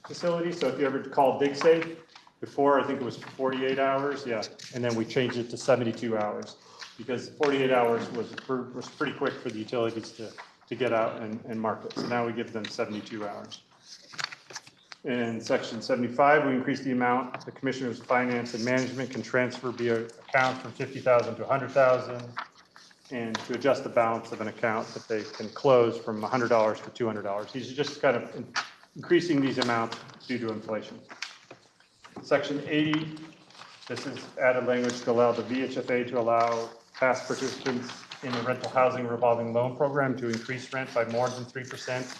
facilities. So if you ever call DigSafe, before I think it was 48 hours, yeah, and then we changed it to 72 hours because 48 hours was pretty quick for the utilities to get out and mark it. So now we give them 72 hours. In section 75, we increased the amount the Commissioners of Finance and Management can transfer via account from $50,000 to $100,000, and to adjust the balance of an account that they can close from $100 to $200. These are just kind of increasing these amounts due to inflation. Section 80, this is added language to allow the VHFA to allow past participants in the rental housing revolving loan program to increase rent by more than 3%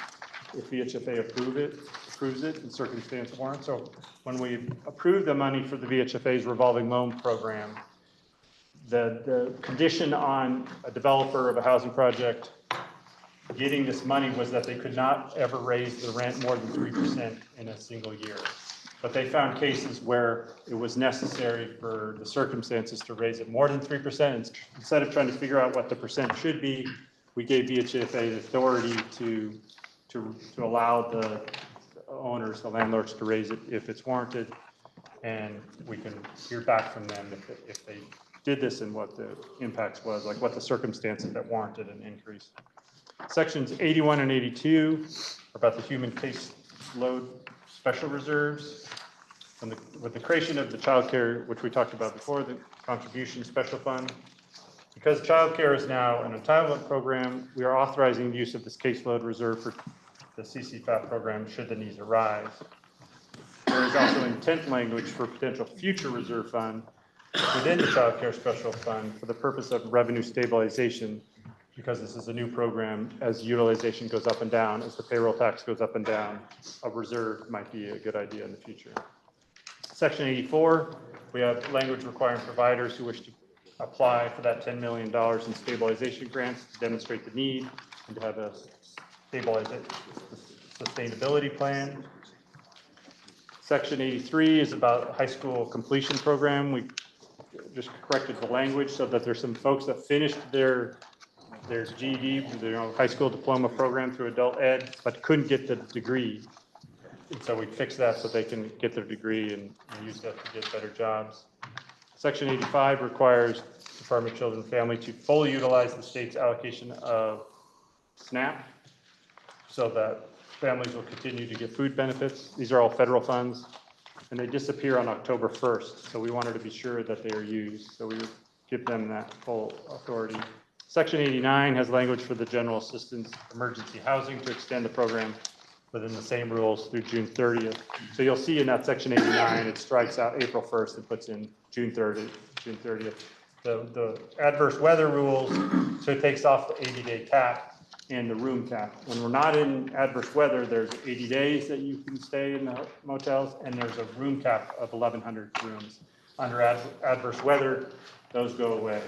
if VHFA approves it in circumstance warrant. So when we approve the money for the VHFA's revolving loan program, the condition on a developer of a housing project getting this money was that they could not ever raise the rent more than 3% in a single year. But they found cases where it was necessary for the circumstances to raise it more than 3%. Instead of trying to figure out what the percent should be, we gave VHFA the authority to allow the owners, the landlords, to raise it if it's warranted. And we can hear back from them if they did this and what the impacts was, like what the circumstances that warranted an increase. Sections 81 and 82 are about the human caseload special reserves. And with the creation of the child care, which we talked about before, the contribution special fund, because child care is now an entitlement program, we are authorizing the use of this caseload reserve for the CCFAP program should the needs arise. There is also intent language for potential future reserve fund within the child care special fund for the purpose of revenue stabilization, because this is a new program. As utilization goes up and down, as the payroll tax goes up and down, a reserve might be a good idea in the future. Section 84, we have language requiring providers who wish to apply for that $10 million in stabilization grants to demonstrate the need and to have a sustainability plan. Section 83 is about high school completion program. We just corrected the language so that there's some folks that finished their GED, high school diploma program through adult ed, but couldn't get the degree. And so we fixed that so they can get their degree and use that to get better jobs. Section 85 requires Department of Children and Family to fully utilize the state's allocation of SNAP so that families will continue to get food benefits. These are all federal funds, and they disappear on October 1st. So we wanted to be sure that they are used. So we would give them that full authority. Section 89 has language for the general assistance emergency housing to extend the program within the same rules through June 30th. So you'll see in that section 89, it strikes out April 1st and puts in June 30th. The adverse weather rules, so it takes off the 80-day cap and the room cap. When we're not in adverse weather, there's 80 days that you can stay in the motels, and there's a room cap of 1,100 rooms. Under adverse weather, those go away.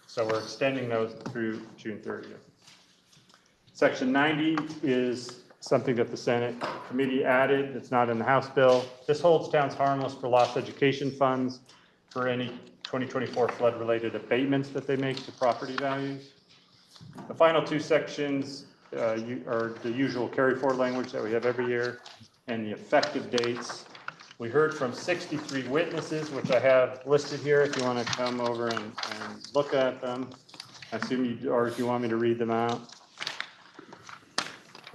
So we're extending those through June 30th. Section 90 is something that the Senate committee added. It's not in the House bill. This holds towns harmless for lost education funds for any 2024 flood-related abatements that they make to property values. The final two sections are the usual carry-forward language that we have every year and the effective dates. We heard from 63 witnesses, which I have listed here if you want to come over and look at them. I assume you, or if you want me to read them out.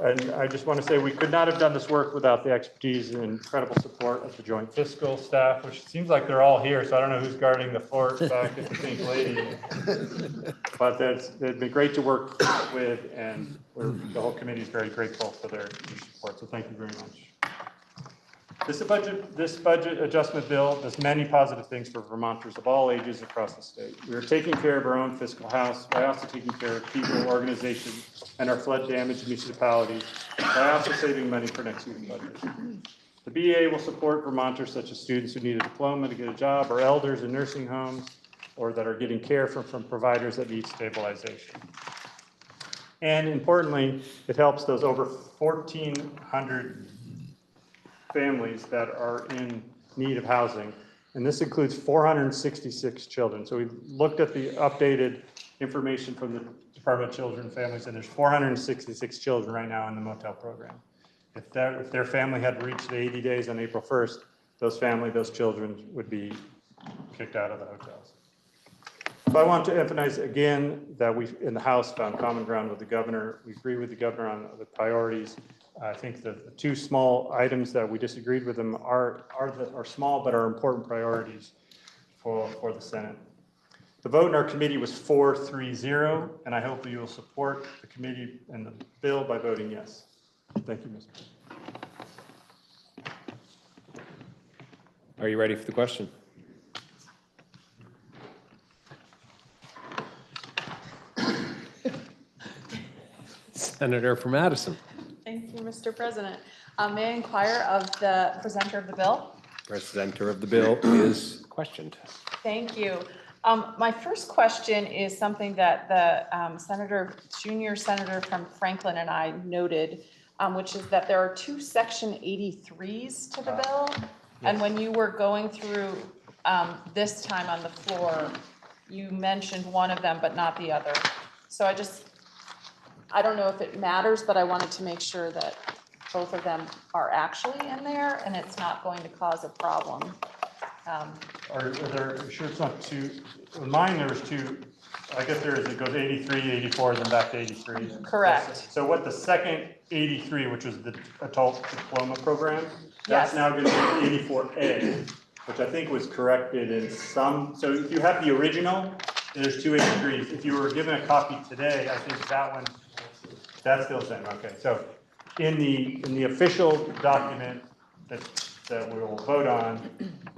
And I just want to say we could not have done this work without the expertise and incredible support of the joint fiscal staff, which seems like they're all here, so I don't know who's guarding the fort back at the Pink Lady. But it's been great to work with, and the whole committee is very grateful for their support, so thank you very much. This budget adjustment bill does many positive things for Vermonters of all ages across the state. We are taking care of our own fiscal house by also taking care of people, organizations, and our flood-damaged municipalities by also saving money for next year's budget. The BEA will support Vermonters such as students who need a diploma to get a job, or elders in nursing homes, or that are getting care from providers that need stabilization. And importantly, it helps those over 1,400 families that are in need of housing. And this includes 466 children. So we looked at the updated information from the Department of Children and Families, and there's 466 children right now in the motel program. If their family had reached the 80 days on April 1st, those children would be kicked out of the hotels. So I want to emphasize again that we in the House found common ground with the governor. We agree with the governor on the priorities. I think the two small items that we disagreed with them are small but are important priorities for the Senate. The vote in our committee was 4-3-0, and I hope you will support the committee and the bill by voting yes. Thank you, Mr. President. Are you ready for the question? Senator from Madison. Thank you, Mr. President. May I inquire of the presenter of the bill? Presenter of the bill is questioned. Thank you. My first question is something that the junior senator from Franklin and I noted, which is that there are two Section 83s to the bill. And when you were going through this time on the floor, you mentioned one of them, but not the other. So I don't know if it matters, but I wanted to make sure that both of them are actually in there and it's not going to cause a problem. Are there sure it's not two? In mine, there was two. I guess there is. It goes 83, 84, then back to 83. Correct. So what the second 83, which was the adult diploma program, that's Yes. now going to be 84A, which I think was corrected in some. So if you have the original, there's two 83s. If you were given a copy today, I think that one, that's still the same. Okay. So in the official document that we will vote on,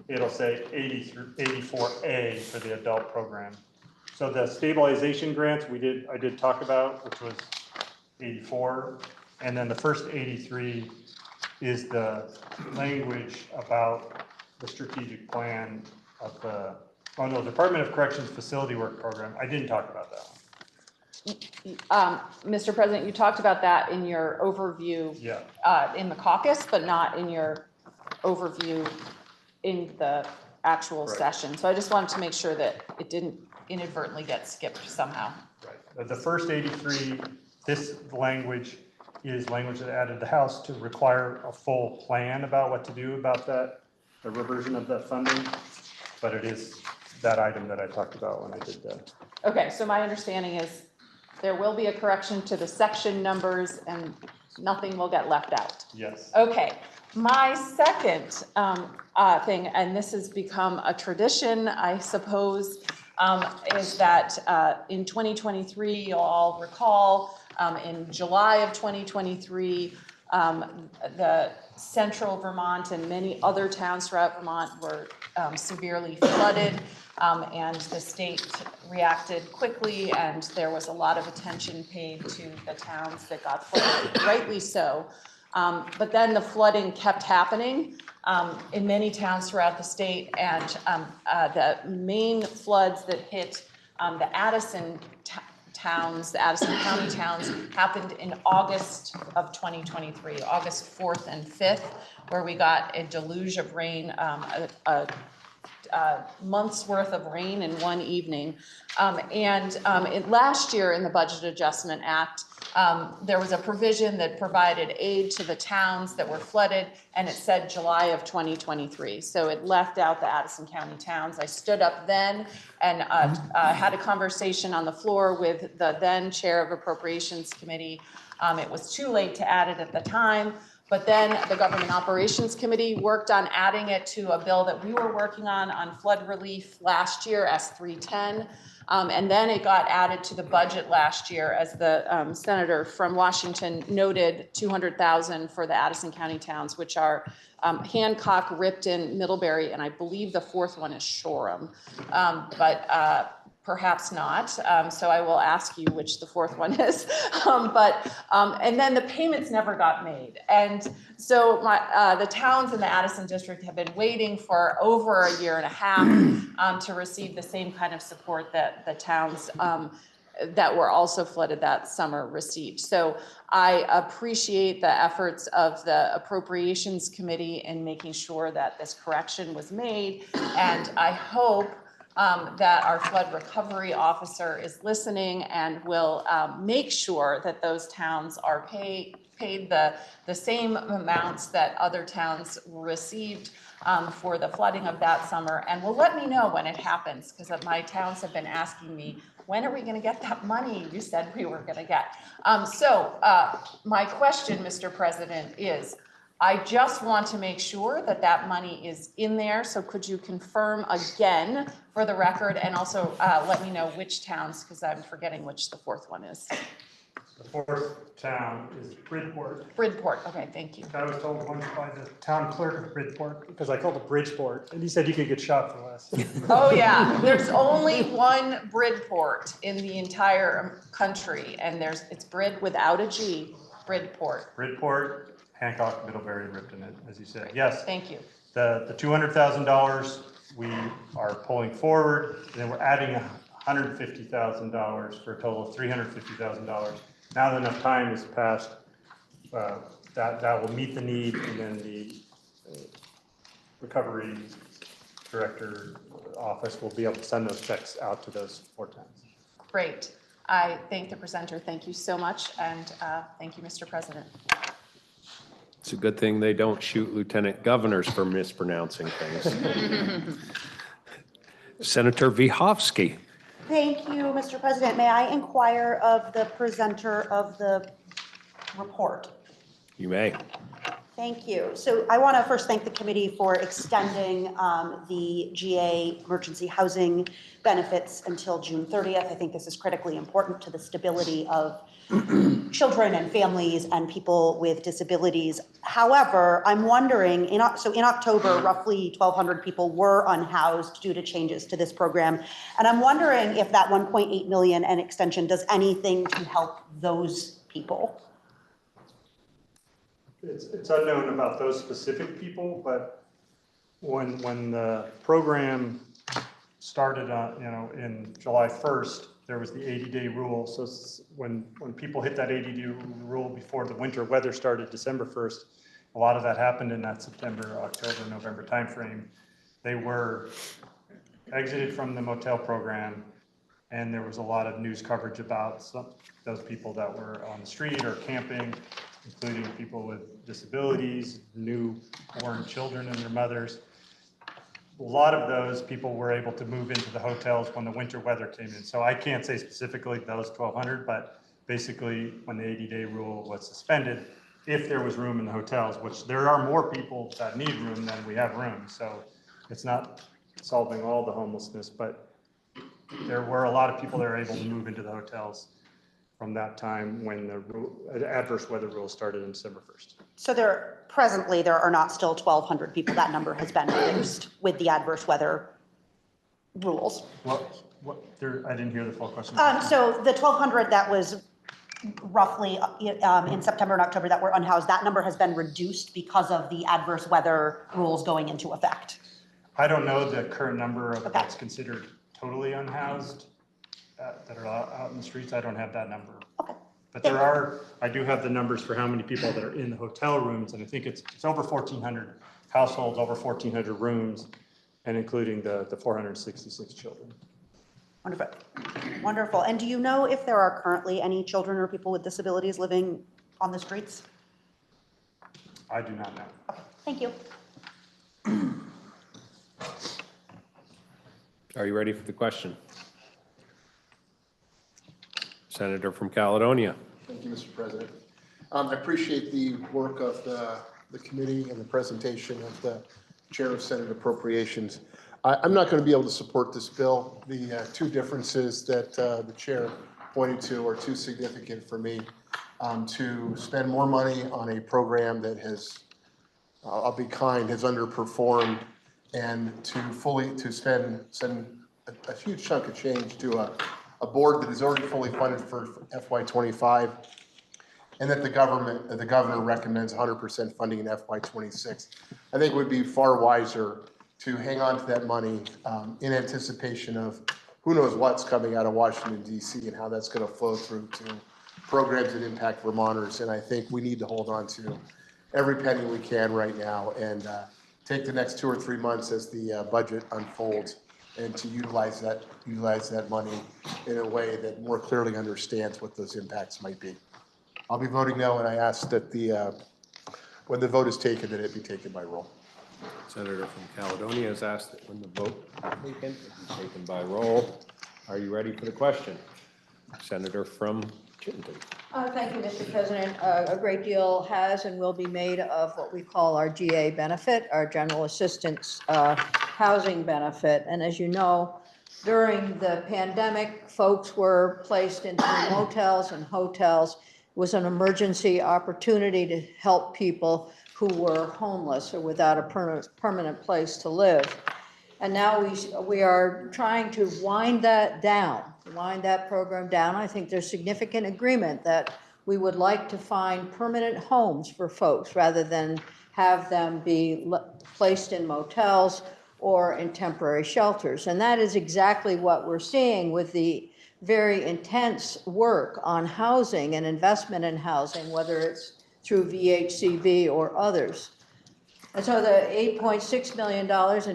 it'll say 84A for the adult program. So the stabilization grants I did talk about, which was 84. And then the first 83 is the language about the strategic plan of the Department of Corrections Facility Work Program. I didn't talk about that one. Mr. President, you talked about that in your overview in the caucus, but not in your overview in the actual session. So I just wanted to make sure that it didn't inadvertently get skipped somehow. Right. The first 83, this language is language that added the House to require a full plan about what to do about that, the reversion of that funding. But it is that item that I talked about when I did that. Okay, so my understanding is there will be a correction to the section numbers and nothing will get left out. Yes. Okay, my second thing, and this has become a tradition, I suppose, is that in 2023, you'll all recall, in July of 2023, the central Vermont and many other towns throughout Vermont were severely flooded, and the state reacted quickly, and there was a lot of attention paid to the towns that got flooded, rightly so. But then the flooding kept happening in many towns throughout the state, and the main floods that hit the Addison towns, the Addison County towns, happened in August of 2023, August 4th and 5th, where we got a deluge of rain, a month's worth of rain in one evening. Last year in the Budget Adjustment Act, there was a provision that provided aid to the towns that were flooded, and it said July of 2023. So it left out the Addison County towns. I stood up then and had a conversation on the floor with the then Chair of Appropriations Committee. It was too late to add it at the time. But then the Government Operations Committee worked on adding it to a bill that we were working on flood relief last year, S310. And then it got added to the budget last year, as the senator from Washington noted, $200,000 for the Addison County towns, which are Hancock, Ripton, Middlebury, and I believe the fourth one is Shoreham. But perhaps not. So I will ask you which the fourth one is. And then the payments never got made. And so the towns in the Addison district have been waiting for over a year and a half to receive the same kind of support that the towns that were also flooded that summer received. So I appreciate the efforts of the Appropriations Committee in making sure that this correction was made. And I hope that our flood recovery officer is listening and will make sure that those towns are paid the same amounts that other towns received for the flooding of that summer, and will let me know when it happens, because my towns have been asking me, when are we going to get that money you said we were going to get? So my question, Mr. President, is I just want to make sure that that money is in there. So could you confirm again for the record, and also let me know which towns, because I'm forgetting which the fourth one is. The fourth town is Bridport. Bridport, okay, thank you. I was told once by the town clerk of Bridport, because I called it Bridgeport, and he said you could get shot for less. Oh yeah, there's only one Bridport in the entire country, and it's Brid without a G, Bridport. Bridport, Hancock, Middlebury, and Ripton, as you said. Yes. Thank you. The $200,000 we are pulling forward, and then we're adding $150,000 for a total of $350,000. Now that enough time has passed, that will meet the need, and then the recovery director office will be able to send those checks out to those 4 towns. Great. I thank the presenter. Thank you so much, and thank you, Mr. President. It's a good thing they don't shoot lieutenant governors for mispronouncing things. Senator Vihovsky. Thank you, Mr. President. May I inquire of the presenter of the report? You may. Thank you. So I want to first thank the committee for extending the GA emergency housing benefits until June 30th. I think this is critically important to the stability of children and families and people with disabilities. However, I'm wondering, in October, roughly 1,200 people were unhoused due to changes to this program. And I'm wondering if that 1.8 million and extension does anything to help those people. It's unknown about those specific people, but when the program started in July 1st, there was the 80-day rule. So when people hit that 80-day rule before the winter weather started December 1st, a lot of that happened in that September, October, November timeframe. They were exited from the motel program, and there was a lot of news coverage about those people that were on the street or camping, including people with disabilities, newborn children and their mothers. A lot of those people were able to move into the hotels when the winter weather came in. So I can't say specifically those 1,200, but basically when the 80-day rule was suspended, if there was room in the hotels, which there are more people that need room than we have room. So it's not solving all the homelessness, but there were a lot of people that are able to move into the hotels from that time when the adverse weather rule started on December 1st. So presently there are not still 1,200 people. That number has been reduced with the adverse weather rules. I didn't hear the full question. So the 1,200 that was roughly in September and October that were unhoused, that number has been reduced because of the adverse weather rules going into effect. I don't know the current number of what's considered totally unhoused that are out in the streets. I don't have that number. Okay. But I do have the numbers for how many people that are in the hotel rooms, and I think it's over 1,400 households, over 1,400 rooms, and including the 466 children. Wonderful. Wonderful. And do you know if there are currently any children or people with disabilities living on the streets? I do not know. Okay, thank you. Are you ready for the question? Senator from Caledonia. Thank you, Mr. President. I appreciate the work of the committee and the presentation of the Chair of Senate Appropriations. I'm not going to be able to support this bill. The two differences that the chair pointed to are too significant for me to spend more money on a program that has, I'll be kind, has underperformed, and to spend a huge chunk of change to a board that is already fully funded for FY25, and that the governor recommends 100% funding in FY26. I think it would be far wiser to hang on to that money in anticipation of who knows what's coming out of Washington, D.C. and how that's going to flow through to programs that impact Vermonters. And I think we need to hold on to every penny we can right now and take the next 2 or 3 months as the budget unfolds and to utilize that money in a way that more clearly understands what those impacts might be. I'll be voting no, and I ask that when the vote is taken, that it be taken by roll. Senator from Caledonia has asked that when the vote is taken, it be taken by roll. Are you ready for the question? Senator from Chittenden. Thank you, Mr. President. A great deal has and will be made of what we call our GA benefit, our General Assistance Housing Benefit. And as you know, during the pandemic, folks were placed into motels and hotels. It was an emergency opportunity to help people who were homeless or without a permanent place to live. And now we are trying to wind that program down. I think there's significant agreement that we would like to find permanent homes for folks rather than have them be placed in motels or in temporary shelters. And that is exactly what we're seeing with the very intense work on housing and investment in housing, whether it's through VHCB or others. And so the $8.6 million in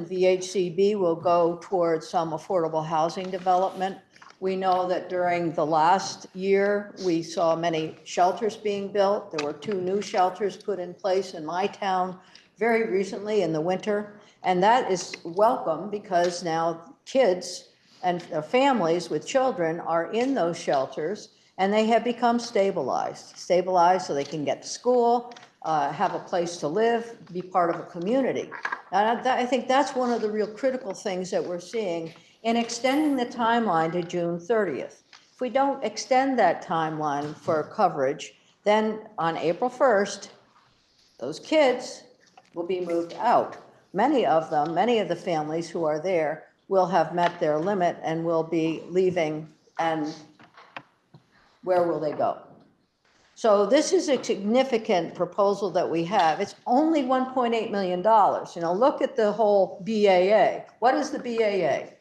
VHCB will go towards some affordable housing development. We know that during the last year, we saw many shelters being built. There were 2 new shelters put in place in my town very recently in the winter. And that is welcome because now kids and families with children are in those shelters and they have become stabilized so they can get to school, have a place to live, be part of a community. And I think that's one of the real critical things that we're seeing in extending the timeline to June 30th. If we don't extend that timeline for coverage, then on April 1st, those kids will be moved out. Many of the families who are there will have met their limit and will be leaving, and where will they go? So this is a significant proposal that we have. It's only $1.8 million. Look at the whole BAA. What is the BAA?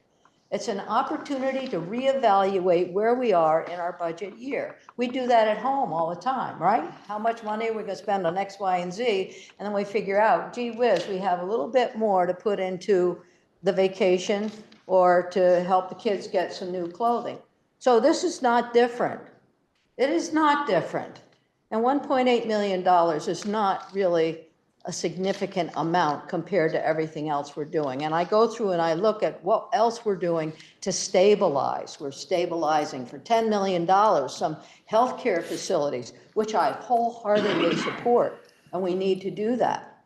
It's an opportunity to reevaluate where we are in our budget year. We do that at home all the time, right? How much money are we going to spend on X, Y, and Z? And then we figure out, gee whiz, we have a little bit more to put into the vacation or to help the kids get some new clothing. So this is not different. It is not different. And $1.8 million is not really a significant amount compared to everything else we're doing. And I go through and I look at what else we're doing to stabilize. We're stabilizing for $10 million some healthcare facilities, which I wholeheartedly support, and we need to do that.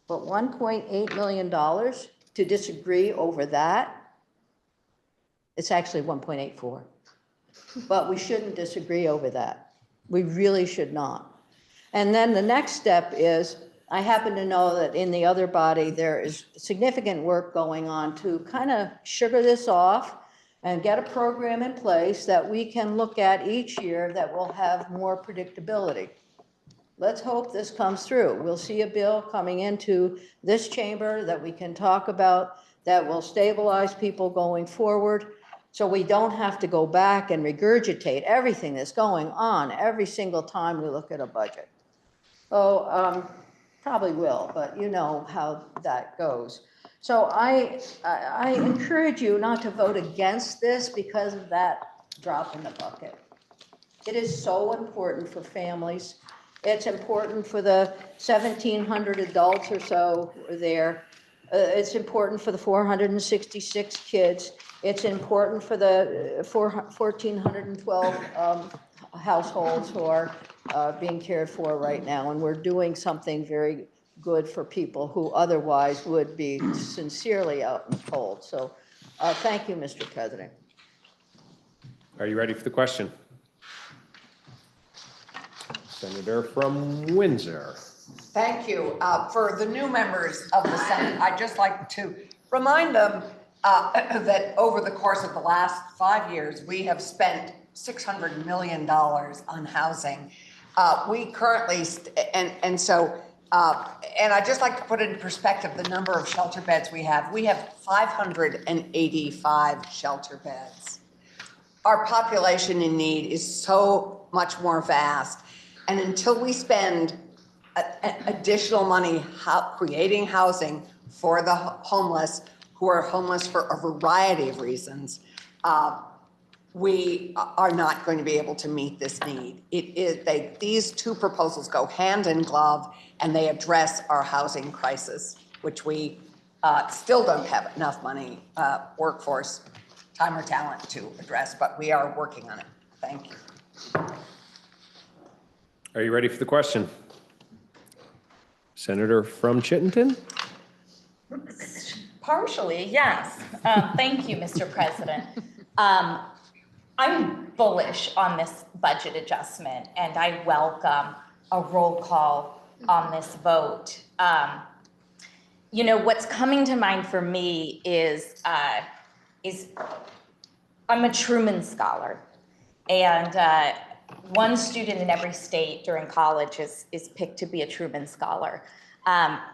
But $1.8 million to disagree over that, it's actually 1.84. But we shouldn't disagree over that. We really should not. And then the next step is, I happen to know that in the other body, there is significant work going on to kind of sugar this off and get a program in place that we can look at each year that will have more predictability. Let's hope this comes through. We'll see a bill coming into this chamber that we can talk about that will stabilize people going forward. So we don't have to go back and regurgitate everything that's going on every single time we look at a budget. So probably will, but you know how that goes. So I encourage you not to vote against this because of that drop in the bucket. It is so important for families. It's important for the 1,700 adults or so who are there. It's important for the 466 kids. It's important for the 1,412 households who are being cared for right now. And we're doing something very good for people who otherwise would be sincerely out in the cold. So thank you, Mr. President. Are you ready for the question? Senator from Windsor. Thank you. For the new members of the Senate, I'd just like to remind them that over the course of the last 5 years, we have spent $600 million on housing. We currently, and I'd just like to put in perspective the number of shelter beds we have. We have 585 shelter beds. Our population in need is so much more vast. And until we spend additional money creating housing for the homeless, who are homeless for a variety of reasons, we are not going to be able to meet this need. These two proposals go hand in glove, and they address our housing crisis, which we still don't have enough money, workforce, time or talent to address, but we are working on it. Thank you. Are you ready for the question? Senator from Chittenden? Partially, yes. Thank you, Mr. President. I'm bullish on this budget adjustment, and I welcome a roll call on this vote. You know, what's coming to mind for me is I'm a Truman Scholar, and one student in every state during college is picked to be a Truman Scholar.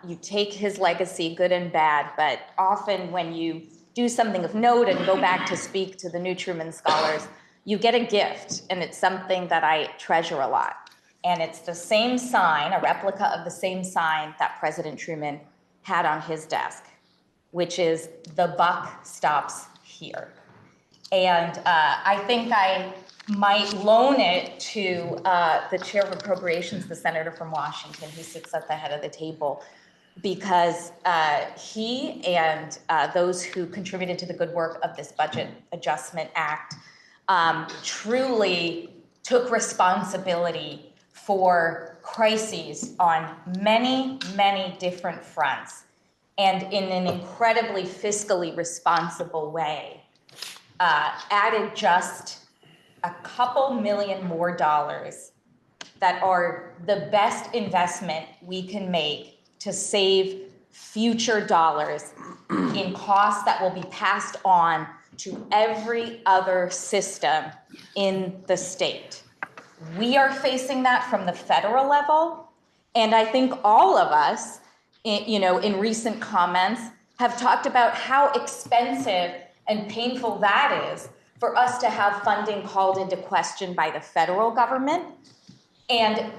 You take his legacy, good and bad, but often when you do something of note and go back to speak to the new Truman Scholars, you get a gift, and it's something that I treasure a lot. And it's the same sign, a replica of the same sign that President Truman had on his desk, which is "The buck stops here." And I think I might loan it to the chair of appropriations, the senator from Washington, who sits at the head of the table, because he and those who contributed to the good work of this Budget Adjustment Act truly took responsibility for crises on many, many different fronts, and in an incredibly fiscally responsible way, added just a couple million more dollars that are the best investment we can make to save future dollars in costs that will be passed on to every other system in the state. We are facing that from the federal level, and I think all of us, in recent comments, have talked about how expensive and painful that is for us to have funding called into question by the federal government. And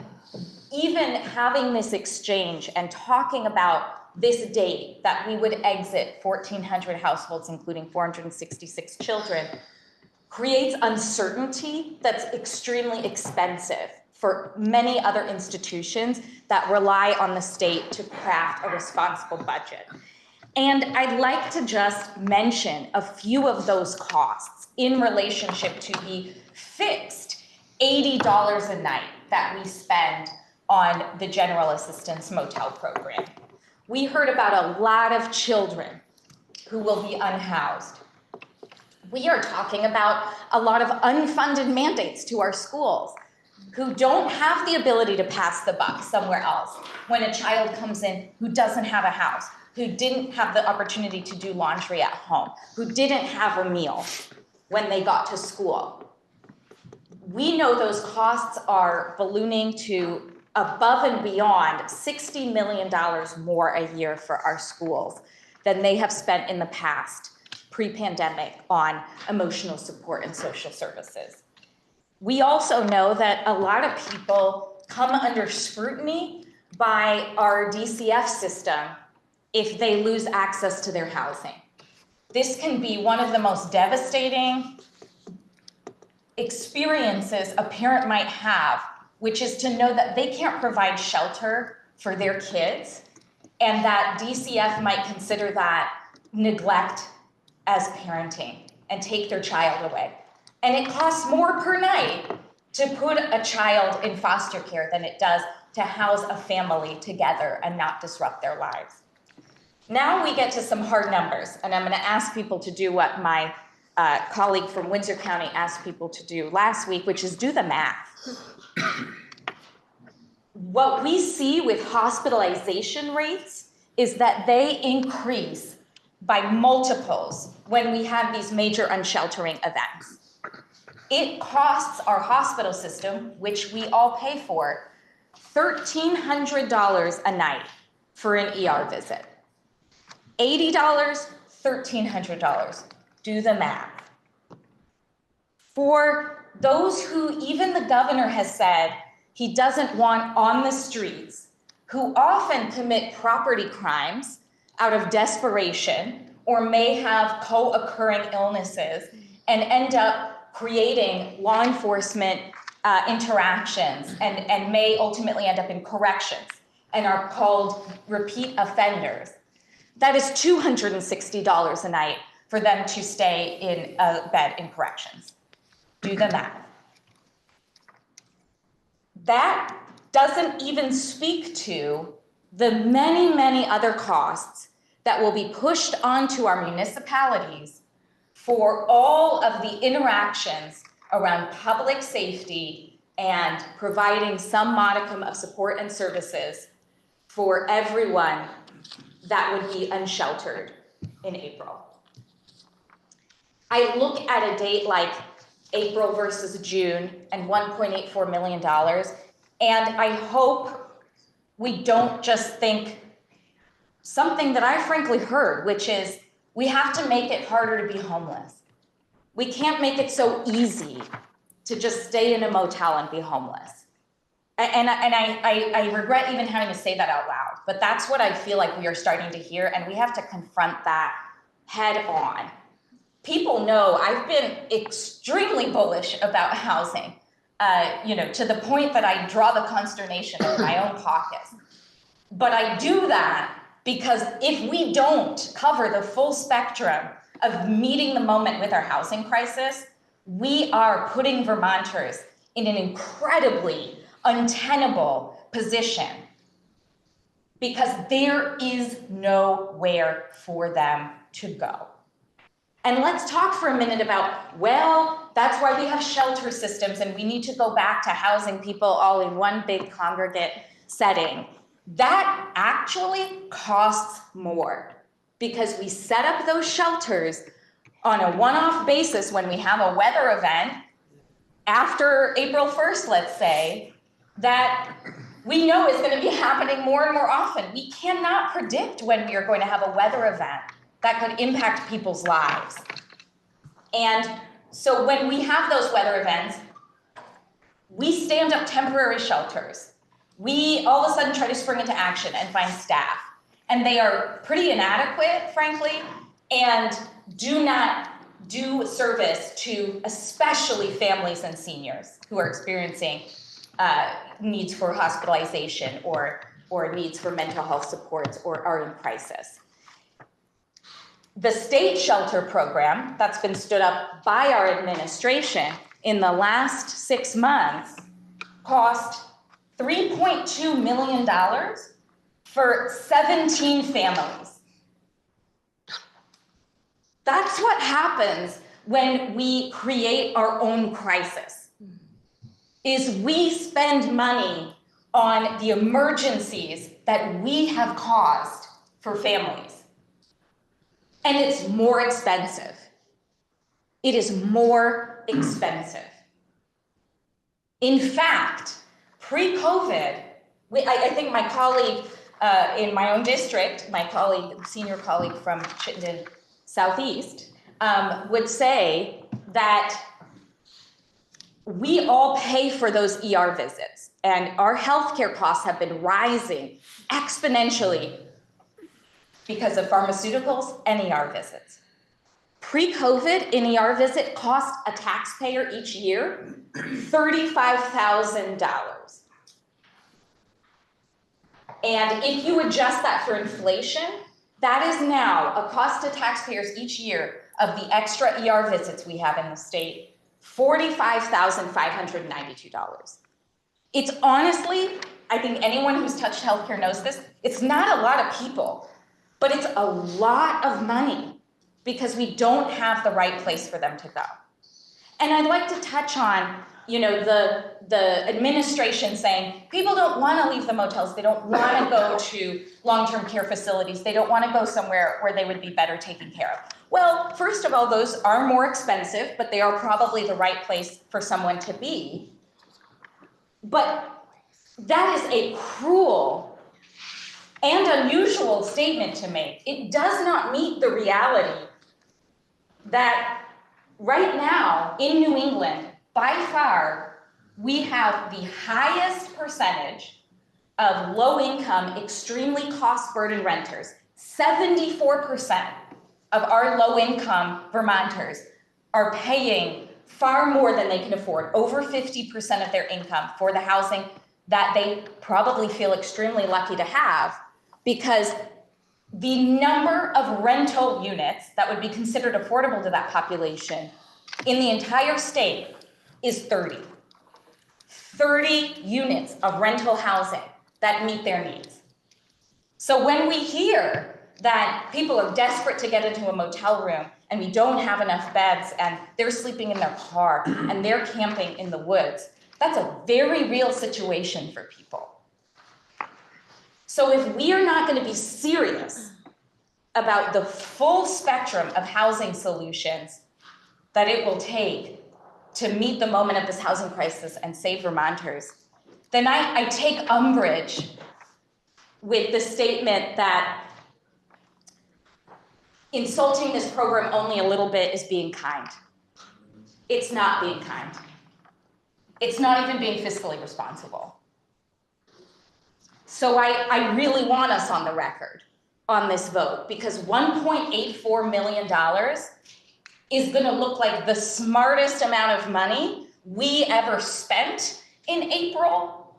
even having this exchange and talking about this date that we would exit 1,400 households, including 466 children, creates uncertainty that's extremely expensive for many other institutions that rely on the state to craft a responsible budget. And I'd like to just mention a few of those costs in relationship to the fixed $80 a night that we spend on the General Assistance Motel Program. We heard about a lot of children who will be unhoused. We are talking about a lot of unfunded mandates to our schools who don't have the ability to pass the buck somewhere else when a child comes in who doesn't have a house, who didn't have the opportunity to do laundry at home, who didn't have a meal when they got to school. We know those costs are ballooning to above and beyond $60 million more a year for our schools than they have spent in the past. pre-pandemic on emotional support and social services. We also know that a lot of people come under scrutiny by our DCF system if they lose access to their housing. This can be one of the most devastating experiences a parent might have, which is to know that they can't provide shelter for their kids, and that DCF might consider that neglect as parenting and take their child away. And it costs more per night to put a child in foster care than it does to house a family together and not disrupt their lives. Now we get to some hard numbers, and I'm going to ask people to do what my colleague from Windsor County asked people to do last week, which is do the math. What we see with hospitalization rates is that they increase by multiples when we have these major unsheltering events. It costs our hospital system, which we all pay for, $1,300 a night for an ER visit. $80, $1,300. Do the math. For those who even the governor has said he doesn't want on the streets, who often commit property crimes out of desperation or may have co-occurring illnesses and end up creating law enforcement interactions and may ultimately end up in corrections and are called repeat offenders. That is $260 a night for them to stay in a bed in corrections. Do the math. That doesn't even speak to the many, many other costs that will be pushed onto our municipalities for all of the interactions around public safety and providing some modicum of support and services for everyone that would be unsheltered in April. I look at a date like April versus June and $1.84 million, and I hope we don't just think something that I frankly heard, which is we have to make it harder to be homeless. We can't make it so easy to just stay in a motel and be homeless. And I regret even having to say that out loud, but that's what I feel like we are starting to hear, and we have to confront that head on. People know I've been extremely bullish about housing, to the point that I draw the consternation of my own caucus. But I do that because if we don't cover the full spectrum of meeting the moment with our housing crisis, we are putting Vermonters in an incredibly untenable position because there is nowhere for them to go. And let's talk for a minute about, well, that's why we have shelter systems and we need to go back to housing people all in one big congregate setting. That actually costs more because we set up those shelters on a one-off basis when we have a weather event after April 1st, let's say, that we know is going to be happening more and more often. We cannot predict when we are going to have a weather event that could impact people's lives. And so when we have those weather events, we stand up temporary shelters. We all of a sudden try to spring into action and find staff. And they are pretty inadequate, frankly, and do not do service to especially families and seniors who are experiencing needs for hospitalization or needs for mental health supports or are in crisis. The state shelter program that's been stood up by our administration in the last 6 months cost $3.2 million for 17 families. That's what happens when we create our own crisis, is we spend money on the emergencies that we have caused for families. And it's more expensive. It is more expensive. In fact, pre-COVID, I think my colleague in my own district, my colleague, senior colleague from Chittenden Southeast, would say that we all pay for those ER visits, and our healthcare costs have been rising exponentially because of pharmaceuticals and ER visits. Pre-COVID, an ER visit cost a taxpayer each year $35,000. And if you adjust that for inflation, that is now a cost to taxpayers each year of the extra ER visits we have in the state, $45,592. It's honestly, I think anyone who's touched healthcare knows this, it's not a lot of people, but it's a lot of money because we don't have the right place for them to go. And I'd like to touch on, the administration saying people don't want to leave the motels, they don't want to go to long-term care facilities, they don't want to go somewhere where they would be better taken care of. Well, first of all, those are more expensive, but they are probably the right place for someone to be. But that is a cruel and unusual statement to make. It does not meet the reality that right now in New England, by far, we have the highest percentage of low-income, extremely cost-burdened renters. 74% of our low-income Vermonters are paying far more than they can afford, over 50% of their income for the housing that they probably feel extremely lucky to have, because the number of rental units that would be considered affordable to that population in the entire state is 30. 30 units of rental housing that meet their needs. So when we hear that people are desperate to get into a motel room and we don't have enough beds and they're sleeping in their car and they're camping in the woods, that's a very real situation for people. So if we are not going to be serious about the full spectrum of housing solutions that it will take to meet the moment of this housing crisis and save Vermonters, then I take umbrage with the statement that insulting this program only a little bit is being kind. It's not being kind. It's not even being fiscally responsible. So I really want us on the record on this vote, because $1.84 million is going to look like the smartest amount of money we ever spent in April,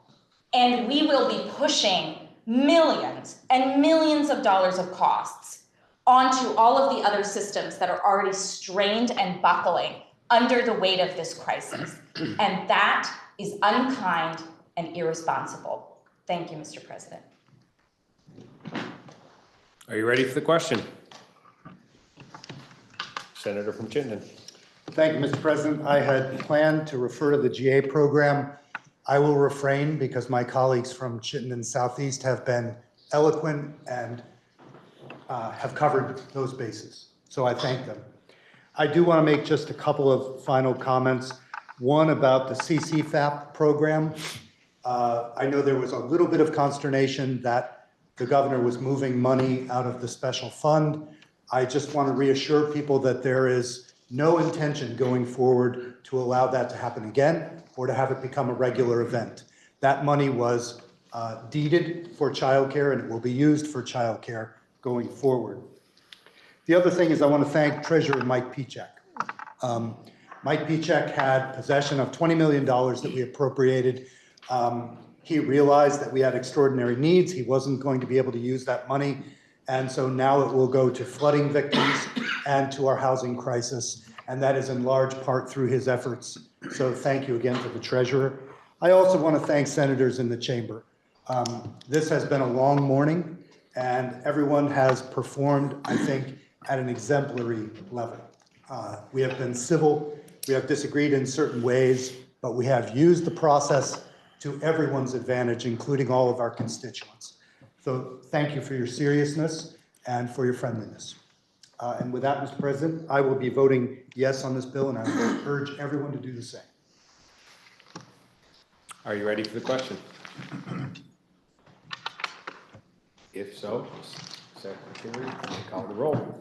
and we will be pushing millions and millions of dollars of costs onto all of the other systems that are already strained and buckling under the weight of this crisis. And that is unkind and irresponsible. Thank you, Mr. President. Are you ready for the question? Senator from Chittenden. Thank you, Mr. President. I had planned to refer to the GA program. I will refrain because my colleagues from Chittenden Southeast have been eloquent and have covered those bases. So I thank them. I do want to make just a couple of final comments. One about the CCFAP program. I know there was a little bit of consternation that the governor was moving money out of the special fund. I just want to reassure people that there is no intention going forward to allow that to happen again or to have it become a regular event. That money was deeded for childcare and it will be used for childcare going forward. The other thing is I want to thank Treasurer Mike Pieciak. Mike Pieciak had possession of $20 million that we appropriated. He realized that we had extraordinary needs. He wasn't going to be able to use that money. And so now it will go to flooding victims and to our housing crisis. And that is in large part through his efforts. So thank you again to the treasurer. I also want to thank senators in the chamber. This has been a long morning and everyone has performed, I think, at an exemplary level. We have been civil, we have disagreed in certain ways, but we have used the process to everyone's advantage, including all of our constituents. So thank you for your seriousness and for your friendliness. And with that, Mr. President, I will be voting yes on this bill, and I will urge everyone to do the same. Are you ready for the question? If so, Secretary, call the roll.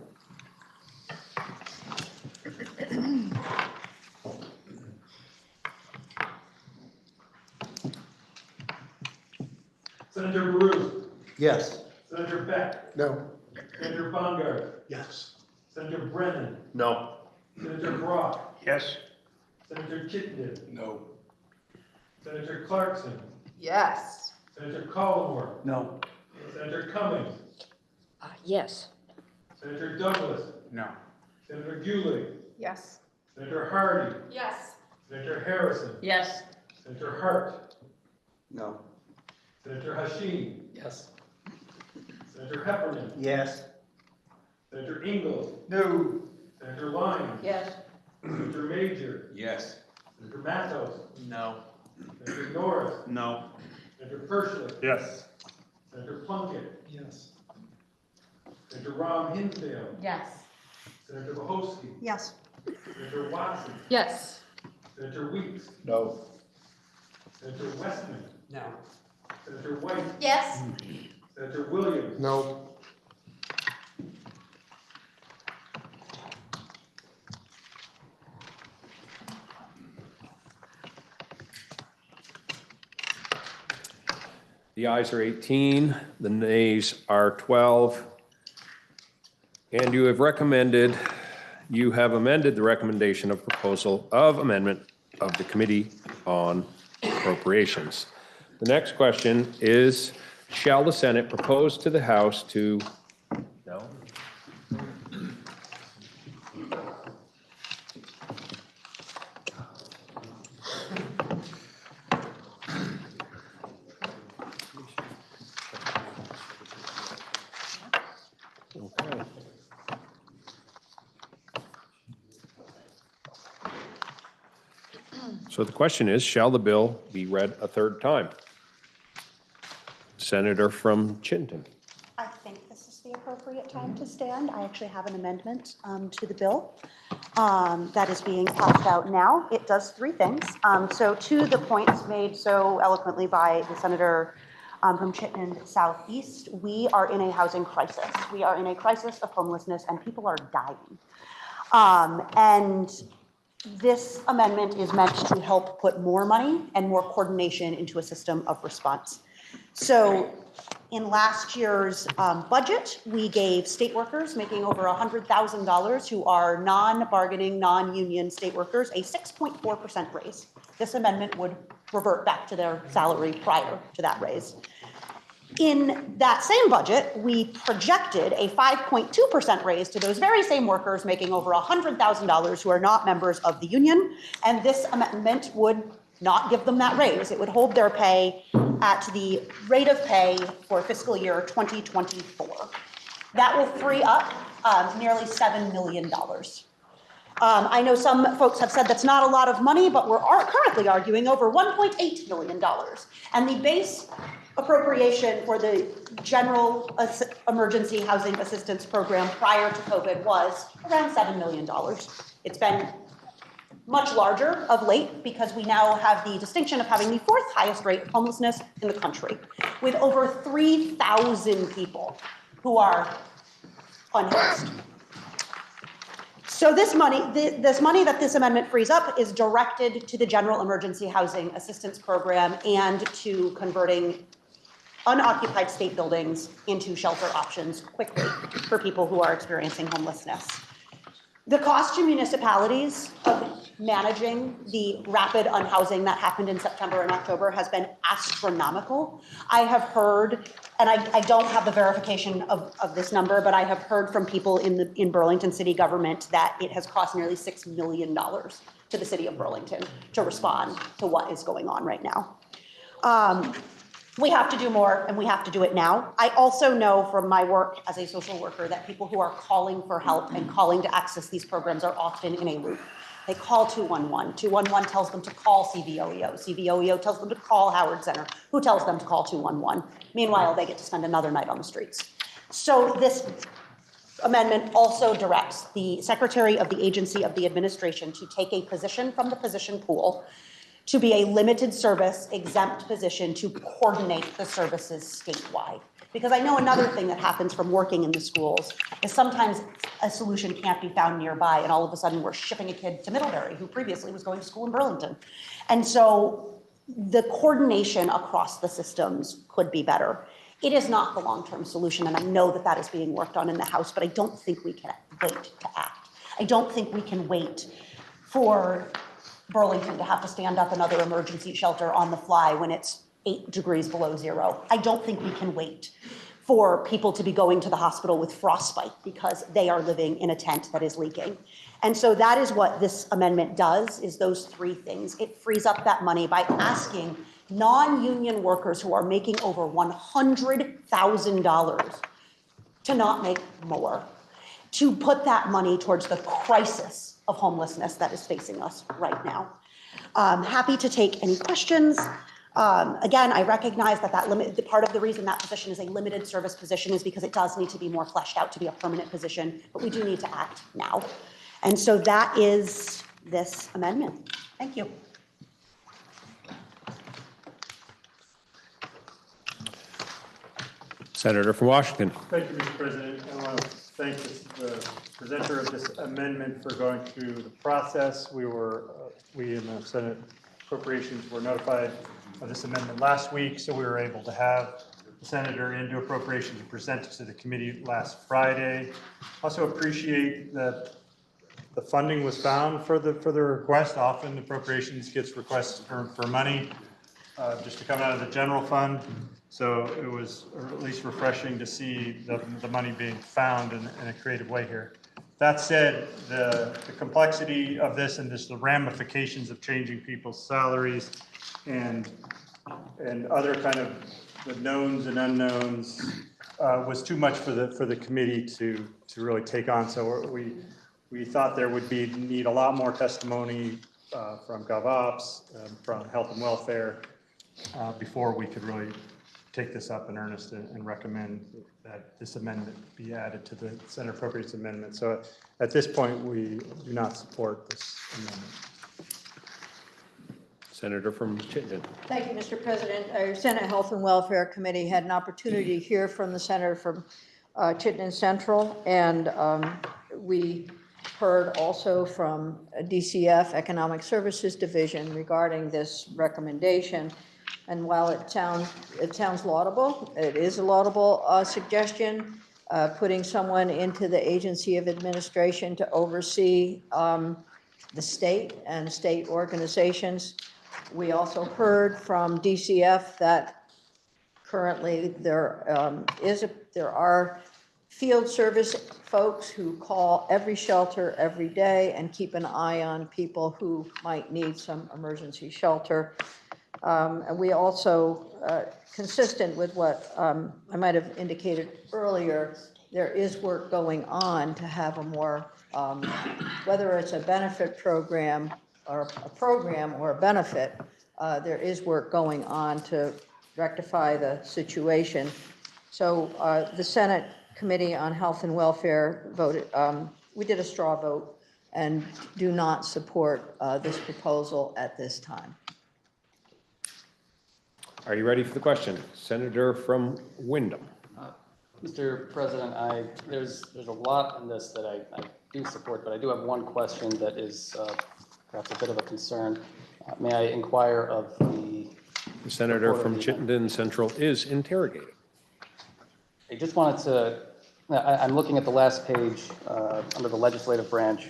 Senator Baru. Yes. Senator Beck. No. Senator Bongard. Yes. Senator Brennan. No. Senator Brock. Yes. Senator Chittenden. No. Senator Clarkson. Yes. Senator Collmore. No. Senator Cummings. Yes. Senator Douglas. No. Senator Gulick. Yes. Senator Hardy. Yes. Senator Harrison. Yes. Senator Hart. No. Senator Hashim. Yes. Senator Heffernan. Yes. Senator Ingalls. No. Senator Lyons. Yes. Senator Major. Yes. Senator Matos. No. Senator Norris. No. Senator Pershling. Yes. Senator Plunkett. Yes. Senator Rom Hinsdale. Yes. Senator Bohosky. Yes. Senator Watson. Yes. Senator Weeks. No. Senator Westman. No. Senator White. Yes. Senator Williams. No. The ayes are 18, the nays are 12. And you have amended the recommendation of proposal of amendment of the Committee on Appropriations. The next question is, shall the Senate propose to the House to, no? Okay. So the question is, shall the bill be read a third time? Senator from Chittenden. I think this is the appropriate time to stand. I actually have an amendment to the bill that is being passed out now. It does three things. So to the points made so eloquently by the senator from Chittenden Southeast, we are in a housing crisis. We are in a crisis of homelessness and people are dying. And this amendment is meant to help put more money and more coordination into a system of response. So in last year's budget, we gave state workers making over $100,000 who are non-bargaining, non-union state workers a 6.4% raise. This amendment would revert back to their salary prior to that raise. In that same budget, we projected a 5.2% raise to those very same workers making over $100,000 who are not members of the union. And this amendment would not give them that raise. It would hold their pay at the rate of pay for fiscal year 2024. That will free up nearly $7 million. I know some folks have said that's not a lot of money, but we're currently arguing over $1.8 million. And the base appropriation for the General Emergency Housing Assistance Program prior to COVID was around $7 million. It's been much larger of late because we now have the distinction of having the fourth highest rate of homelessness in the country, with over 3,000 people who are unhoused. So this money that this amendment frees up is directed to the General Emergency Housing Assistance Program and to converting unoccupied state buildings into shelter options quickly for people who are experiencing homelessness. The cost to municipalities of managing the rapid unhousing that happened in September and October has been astronomical. I have heard, and I don't have the verification of this number, but I have heard from people in Burlington city government that it has cost nearly $6 million to the city of Burlington to respond to what is going on right now. We have to do more, and we have to do it now. I also know from my work as a social worker that people who are calling for help and calling to access these programs are often in a loop. They call 211. 211 tells them to call CVOEO. CVOEO tells them to call Howard Center, who tells them to call 211. Meanwhile, they get to spend another night on the streets. So this amendment also directs the Secretary of the Agency of the Administration to take a position from the position pool to be a limited service exempt position to coordinate the services statewide. Because I know another thing that happens from working in the schools is sometimes a solution can't be found nearby, and all of a sudden we're shipping a kid to Middlebury who previously was going to school in Burlington. And so the coordination across the systems could be better. It is not the long-term solution, and I know that that is being worked on in the House, but I don't think we can wait to act. I don't think we can wait for Burlington to have to stand up another emergency shelter on the fly when it's 8 degrees below zero. I don't think we can wait for people to be going to the hospital with frostbite because they are living in a tent that is leaking. And so that is what this amendment does, is those three things. It frees up that money by asking non-union workers who are making over $100,000 to not make more, to put that money towards the crisis of homelessness that is facing us right now. Happy to take any questions. Again, I recognize that the part of the reason that position is a limited service position is because it does need to be more fleshed out to be a permanent position, but we do need to act now. And so that is this amendment. Thank you. Senator from Washington. Thank you, Mr. President. I want to thank the presenter of this amendment for going through the process. We in the Senate Appropriations were notified of this amendment last week, so we were able to have the senator into Appropriations and present it to the committee last Friday. Also appreciate that the funding was found for the request. Often Appropriations gets requests for money just to come out of the general fund. So it was at least refreshing to see the money being found in a creative way here. That said, the complexity of this and just the ramifications of changing people's salaries and other kind of the knowns and unknowns was too much for the committee to really take on. So we thought there would need a lot more testimony from GovOps, from Health and Welfare, before we could really take this up in earnest and recommend that this amendment be added to the Senate Appropriations Amendment. So at this point, we do not support this amendment. Senator from Chittenden. Thank you, Mr. President. Our Senate Health and Welfare Committee had an opportunity to hear from the senator from Chittenden Central, and we heard also from DCF, Economic Services Division, regarding this recommendation. And while it sounds laudable, it is a laudable suggestion, putting someone into the agency of administration to oversee the state and state organizations. We also heard from DCF that currently there are field service folks who call every shelter every day and keep an eye on people who might need some emergency shelter. And we also, consistent with what I might have indicated earlier, there is work going on to have a more, whether it's a benefit program or a program or a benefit, there is work going on to rectify the situation. So the Senate Committee on Health and Welfare voted, we did a straw vote and do not support this proposal at this time. Are you ready for the question? Senator from Windham. Mr. President, there's a lot in this that I do support, but I do have one question that is perhaps a bit of a concern. May I inquire of the senator from Chittenden Central is interrogated. I just wanted to, I'm looking at the last page under the legislative branch,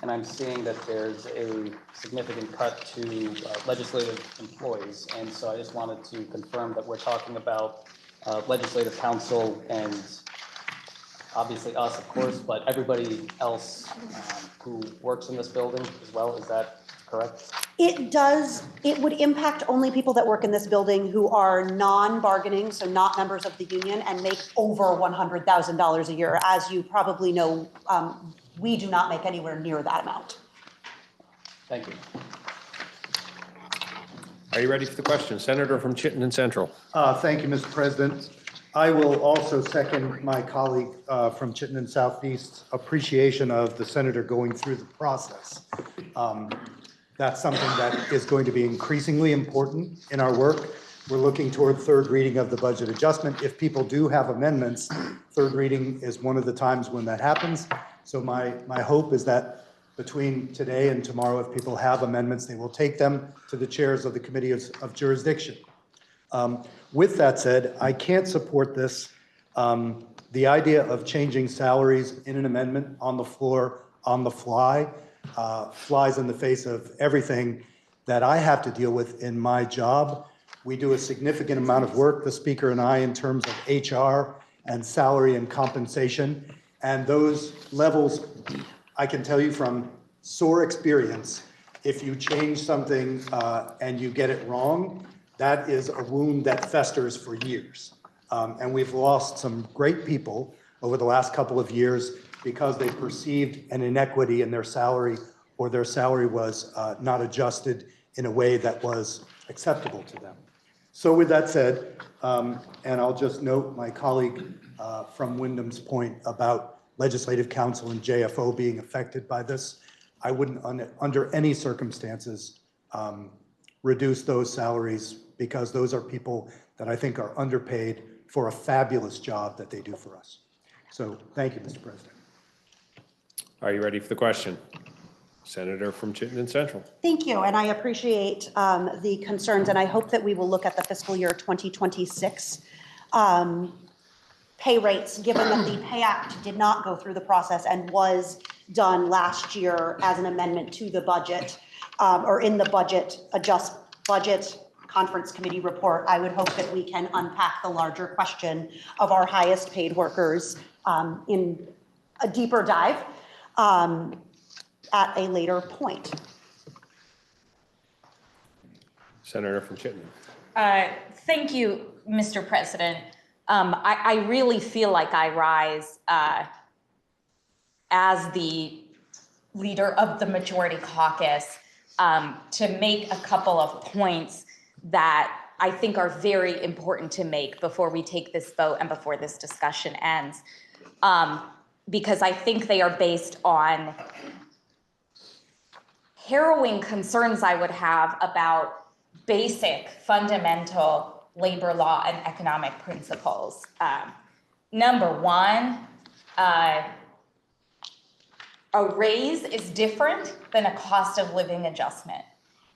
and I'm seeing that there's a significant cut to legislative employees. And so I just wanted to confirm that we're talking about legislative council and obviously us, of course, but everybody else who works in this building as well. Is that correct? It does. It would impact only people that work in this building who are non-bargaining, so not members of the union, and make over $100,000 a year. As you probably know, we do not make anywhere near that amount. Thank you. Are you ready for the question? Senator from Chittenden Central. Thank you, Mr. President. I will also second my colleague from Chittenden Southeast's appreciation of the senator going through the process. That's something that is going to be increasingly important in our work. we're looking toward third reading of the budget adjustment. If people do have amendments, third reading is one of the times when that happens. So my hope is that between today and tomorrow, if people have amendments, they will take them to the chairs of the Committee of Jurisdiction. With that said, I can't support this. The idea of changing salaries in an amendment on the floor, on the fly, flies in the face of everything that I have to deal with in my job. We do a significant amount of work, the Speaker and I, in terms of HR and salary and compensation. And those levels, I can tell you from sore experience, if you change something and you get it wrong, that is a wound that festers for years. And we've lost some great people over the last couple of years because they perceived an inequity in their salary, or their salary was not adjusted in a way that was acceptable to them. So with that said, and I'll just note my colleague from Wyndham's point about Legislative Council and JFO being affected by this, I wouldn't under any circumstances reduce those salaries, because those are people that I think are underpaid for a fabulous job that they do for us. So thank you, Mr. President. Are you ready for the question? Senator from Chittenden Central. Thank you, and I appreciate the concerns, and I hope that we will look at the fiscal year 2026 pay rates, given that the Pay Act did not go through the process and was done last year as an amendment to the budget, or in the budget conference committee report. I would hope that we can unpack the larger question of our highest paid workers in a deeper dive at a later point. Senator from Chittenden. Thank you, Mr. President. I really feel like I rise as the leader of the majority caucus to make a couple of points that I think are very important to make before we take this vote and before this discussion ends. Because I think they are based on harrowing concerns I would have about basic, fundamental labor law and economic principles. Number one, a raise is different than a cost of living adjustment.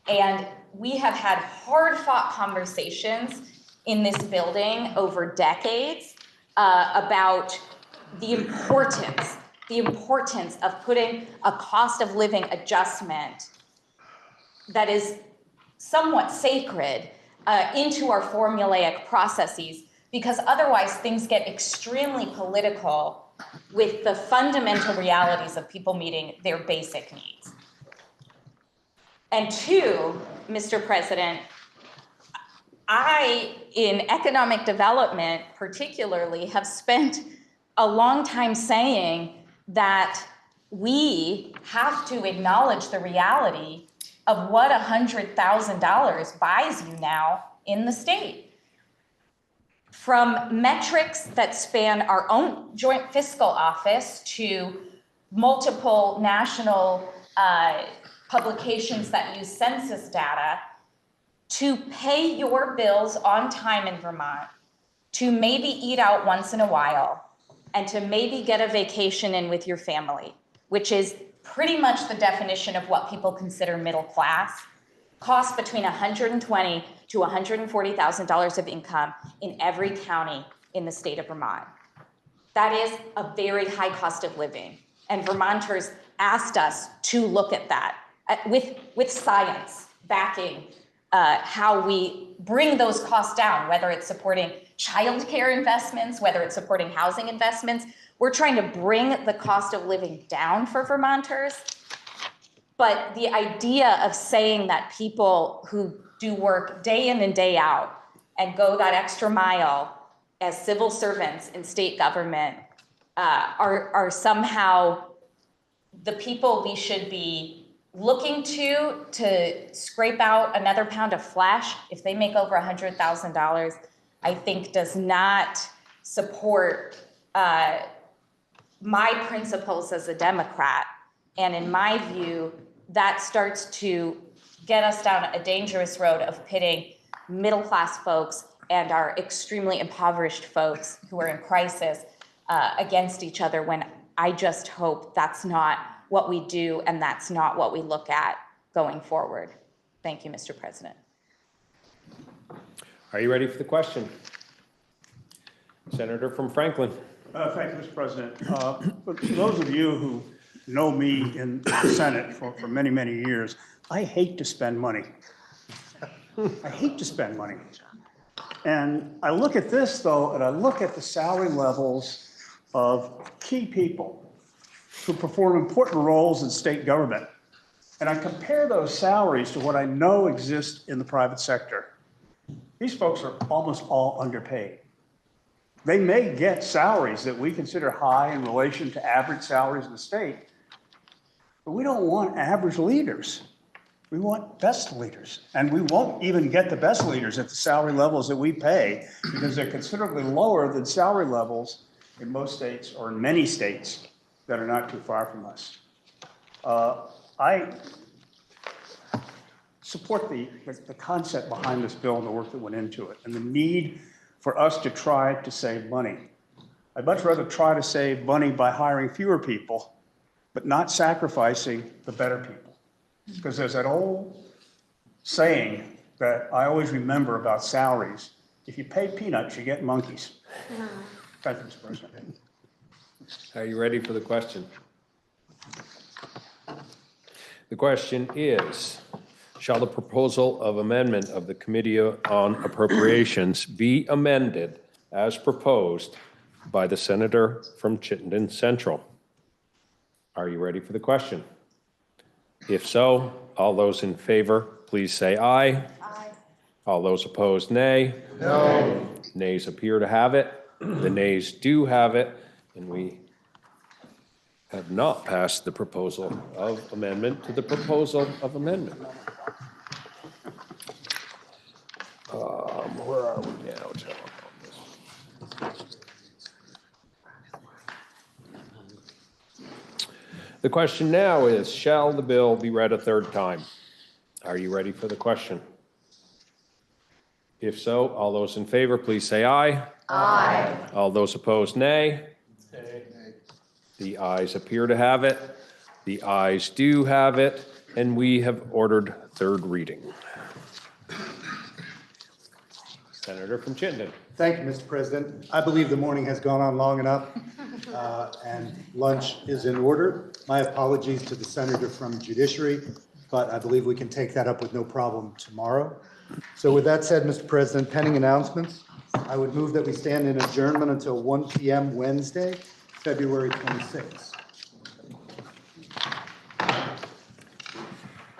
And we have had hard-fought conversations in this building over decades about the importance of putting a cost of living adjustment that is somewhat sacred into our formulaic processes, because otherwise things get extremely political with the fundamental realities of people meeting their basic needs. And two, Mr. President, I, in economic development particularly, have spent a long time saying that we have to acknowledge the reality of what $100,000 buys you now in the state. From metrics that span our own joint fiscal office to multiple national publications that use census data, to pay your bills on time in Vermont, to maybe eat out once in a while, and to maybe get a vacation in with your family, which is pretty much the definition of what people consider middle class, costs between $120,000 to $140,000 of income in every county in the state of Vermont. That is a very high cost of living. And Vermonters asked us to look at that with science backing how we bring those costs down, whether it's supporting childcare investments, whether it's supporting housing investments. We're trying to bring the cost of living down for Vermonters. But the idea of saying that people who do work day in and day out and go that extra mile as civil servants in state government are somehow the people we should be looking to scrape out another pound of flesh if they make over $100,000, I think does not support my principles as a Democrat. And in my view, that starts to get us down a dangerous road of pitting middle-class folks and our extremely impoverished folks who are in crisis against each other, when I just hope that's not what we do and that's not what we look at going forward. Thank you, Mr. President. Are you ready for the question? Senator from Franklin. Thank you, Mr. President. For those of you who know me in the Senate for many, many years, I hate to spend money. I hate to spend money. And I look at this, though, and I look at the salary levels of key people who perform important roles in state government. And I compare those salaries to what I know exists in the private sector. These folks are almost all underpaid. They may get salaries that we consider high in relation to average salaries in the state, but we don't want average leaders. We want best leaders. And we won't even get the best leaders at the salary levels that we pay, because they're considerably lower than salary levels in most states, or in many states that are not too far from us. I support the concept behind this bill and the work that went into it, and the need for us to try to save money. I'd much rather try to save money by hiring fewer people, but not sacrificing the better people. Because there's that old saying that I always remember about salaries: if you pay peanuts, you get monkeys. Thank you, Mr. President. Are you ready for the question? The question is, shall the proposal of amendment of the Committee on Appropriations be amended as proposed by the senator from Chittenden Central? Are you ready for the question? If so, all those in favor, please say aye. Aye. All those opposed, nay. No. Nays appear to have it. The nays do have it, and we have not passed the proposal of amendment to the proposal of amendment. Where are we now, John? The question now is, shall the bill be read a third time? Are you ready for the question? If so, all those in favor, please say aye. Aye. All those opposed, nay. Nay. The ayes appear to have it. The ayes do have it, and we have ordered third reading. Senator from Chittenden. Thank you, Mr. President. I believe the morning has gone on long enough, and lunch is in order. My apologies to the senator from Judiciary, but I believe we can take that up with no problem tomorrow. So with that said, Mr. President, pending announcements, I would move that we stand in adjournment until 1 p.m. Wednesday, February 26th.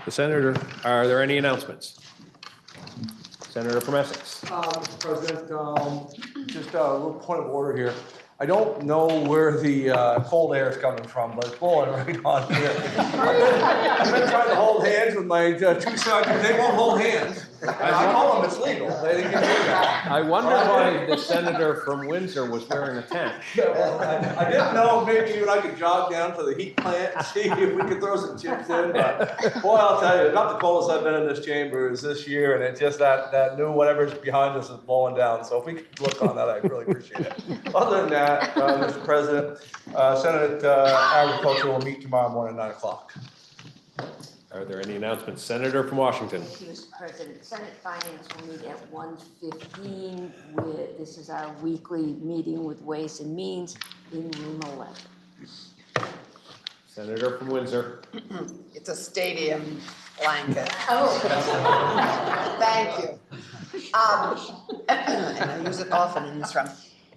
The senator, are there any announcements? Senator from Essex. Mr. President, just a little point of order here. I don't know where the cold air is coming from, but it's blowing right on here. I've been trying to hold hands with my two sons. They won't hold hands. I told them it's legal. They can do that. I wonder why the senator from Windsor was wearing a tent. I didn't know if maybe you and I could jog down to the heat plant and see if we could throw some chips in. But boy, I'll tell you, about the coldest I've been in this chamber is this year, and it's just that new whatever's behind us is blowing down. So if we could look on that, I'd really appreciate it. Other than that, Mr. President, Senate Agriculture will meet tomorrow morning at 9 o'clock. Are there any announcements? Senator from Washington. Thank you, Mr. President. Senate Finance will meet at 1:15. This is our weekly meeting with Ways and Means in room 11. Senator from Windsor. It's a stadium blanket. Oh. Thank you. And I use it often in this room.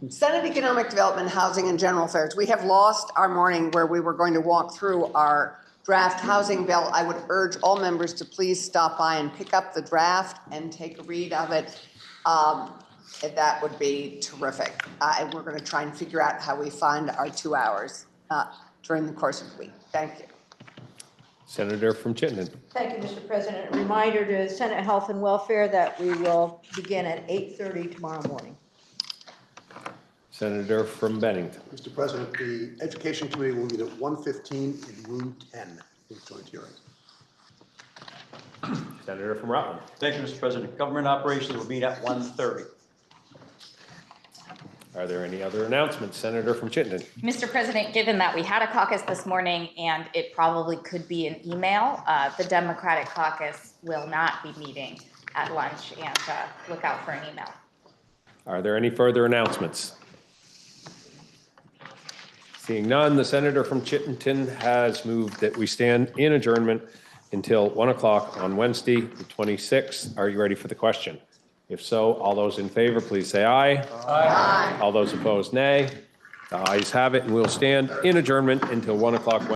Senate Economic Development, Housing and General Affairs. We have lost our morning where we were going to walk through our draft housing bill. I would urge all members to please stop by and pick up the draft and take a read of it. That would be terrific. And we're going to try and figure out how we find our 2 hours during the course of the week. Thank you. Senator from Chittenden. Thank you, Mr. President. A reminder to Senate Health and Welfare that we will begin at 8:30 tomorrow morning. Senator from Bennington. Mr. President, the Education Committee will meet at 1:15 in room 10 for joint hearing. Senator from Rutland. Thank you, Mr. President. Government operations will meet at 1:30. Are there any other announcements? Senator from Chittenden. Mr. President, given that we had a caucus this morning and it probably could be an email, the Democratic caucus will not be meeting at lunch, and look out for an email. Are there any further announcements? Seeing none, the senator from Chittenden has moved that we stand in adjournment until 1 o'clock on Wednesday, the 26th. Are you ready for the question? If so, all those in favor, please say aye. Aye. All those opposed, nay. The ayes have it, and we'll stand in adjournment until 1 o'clock.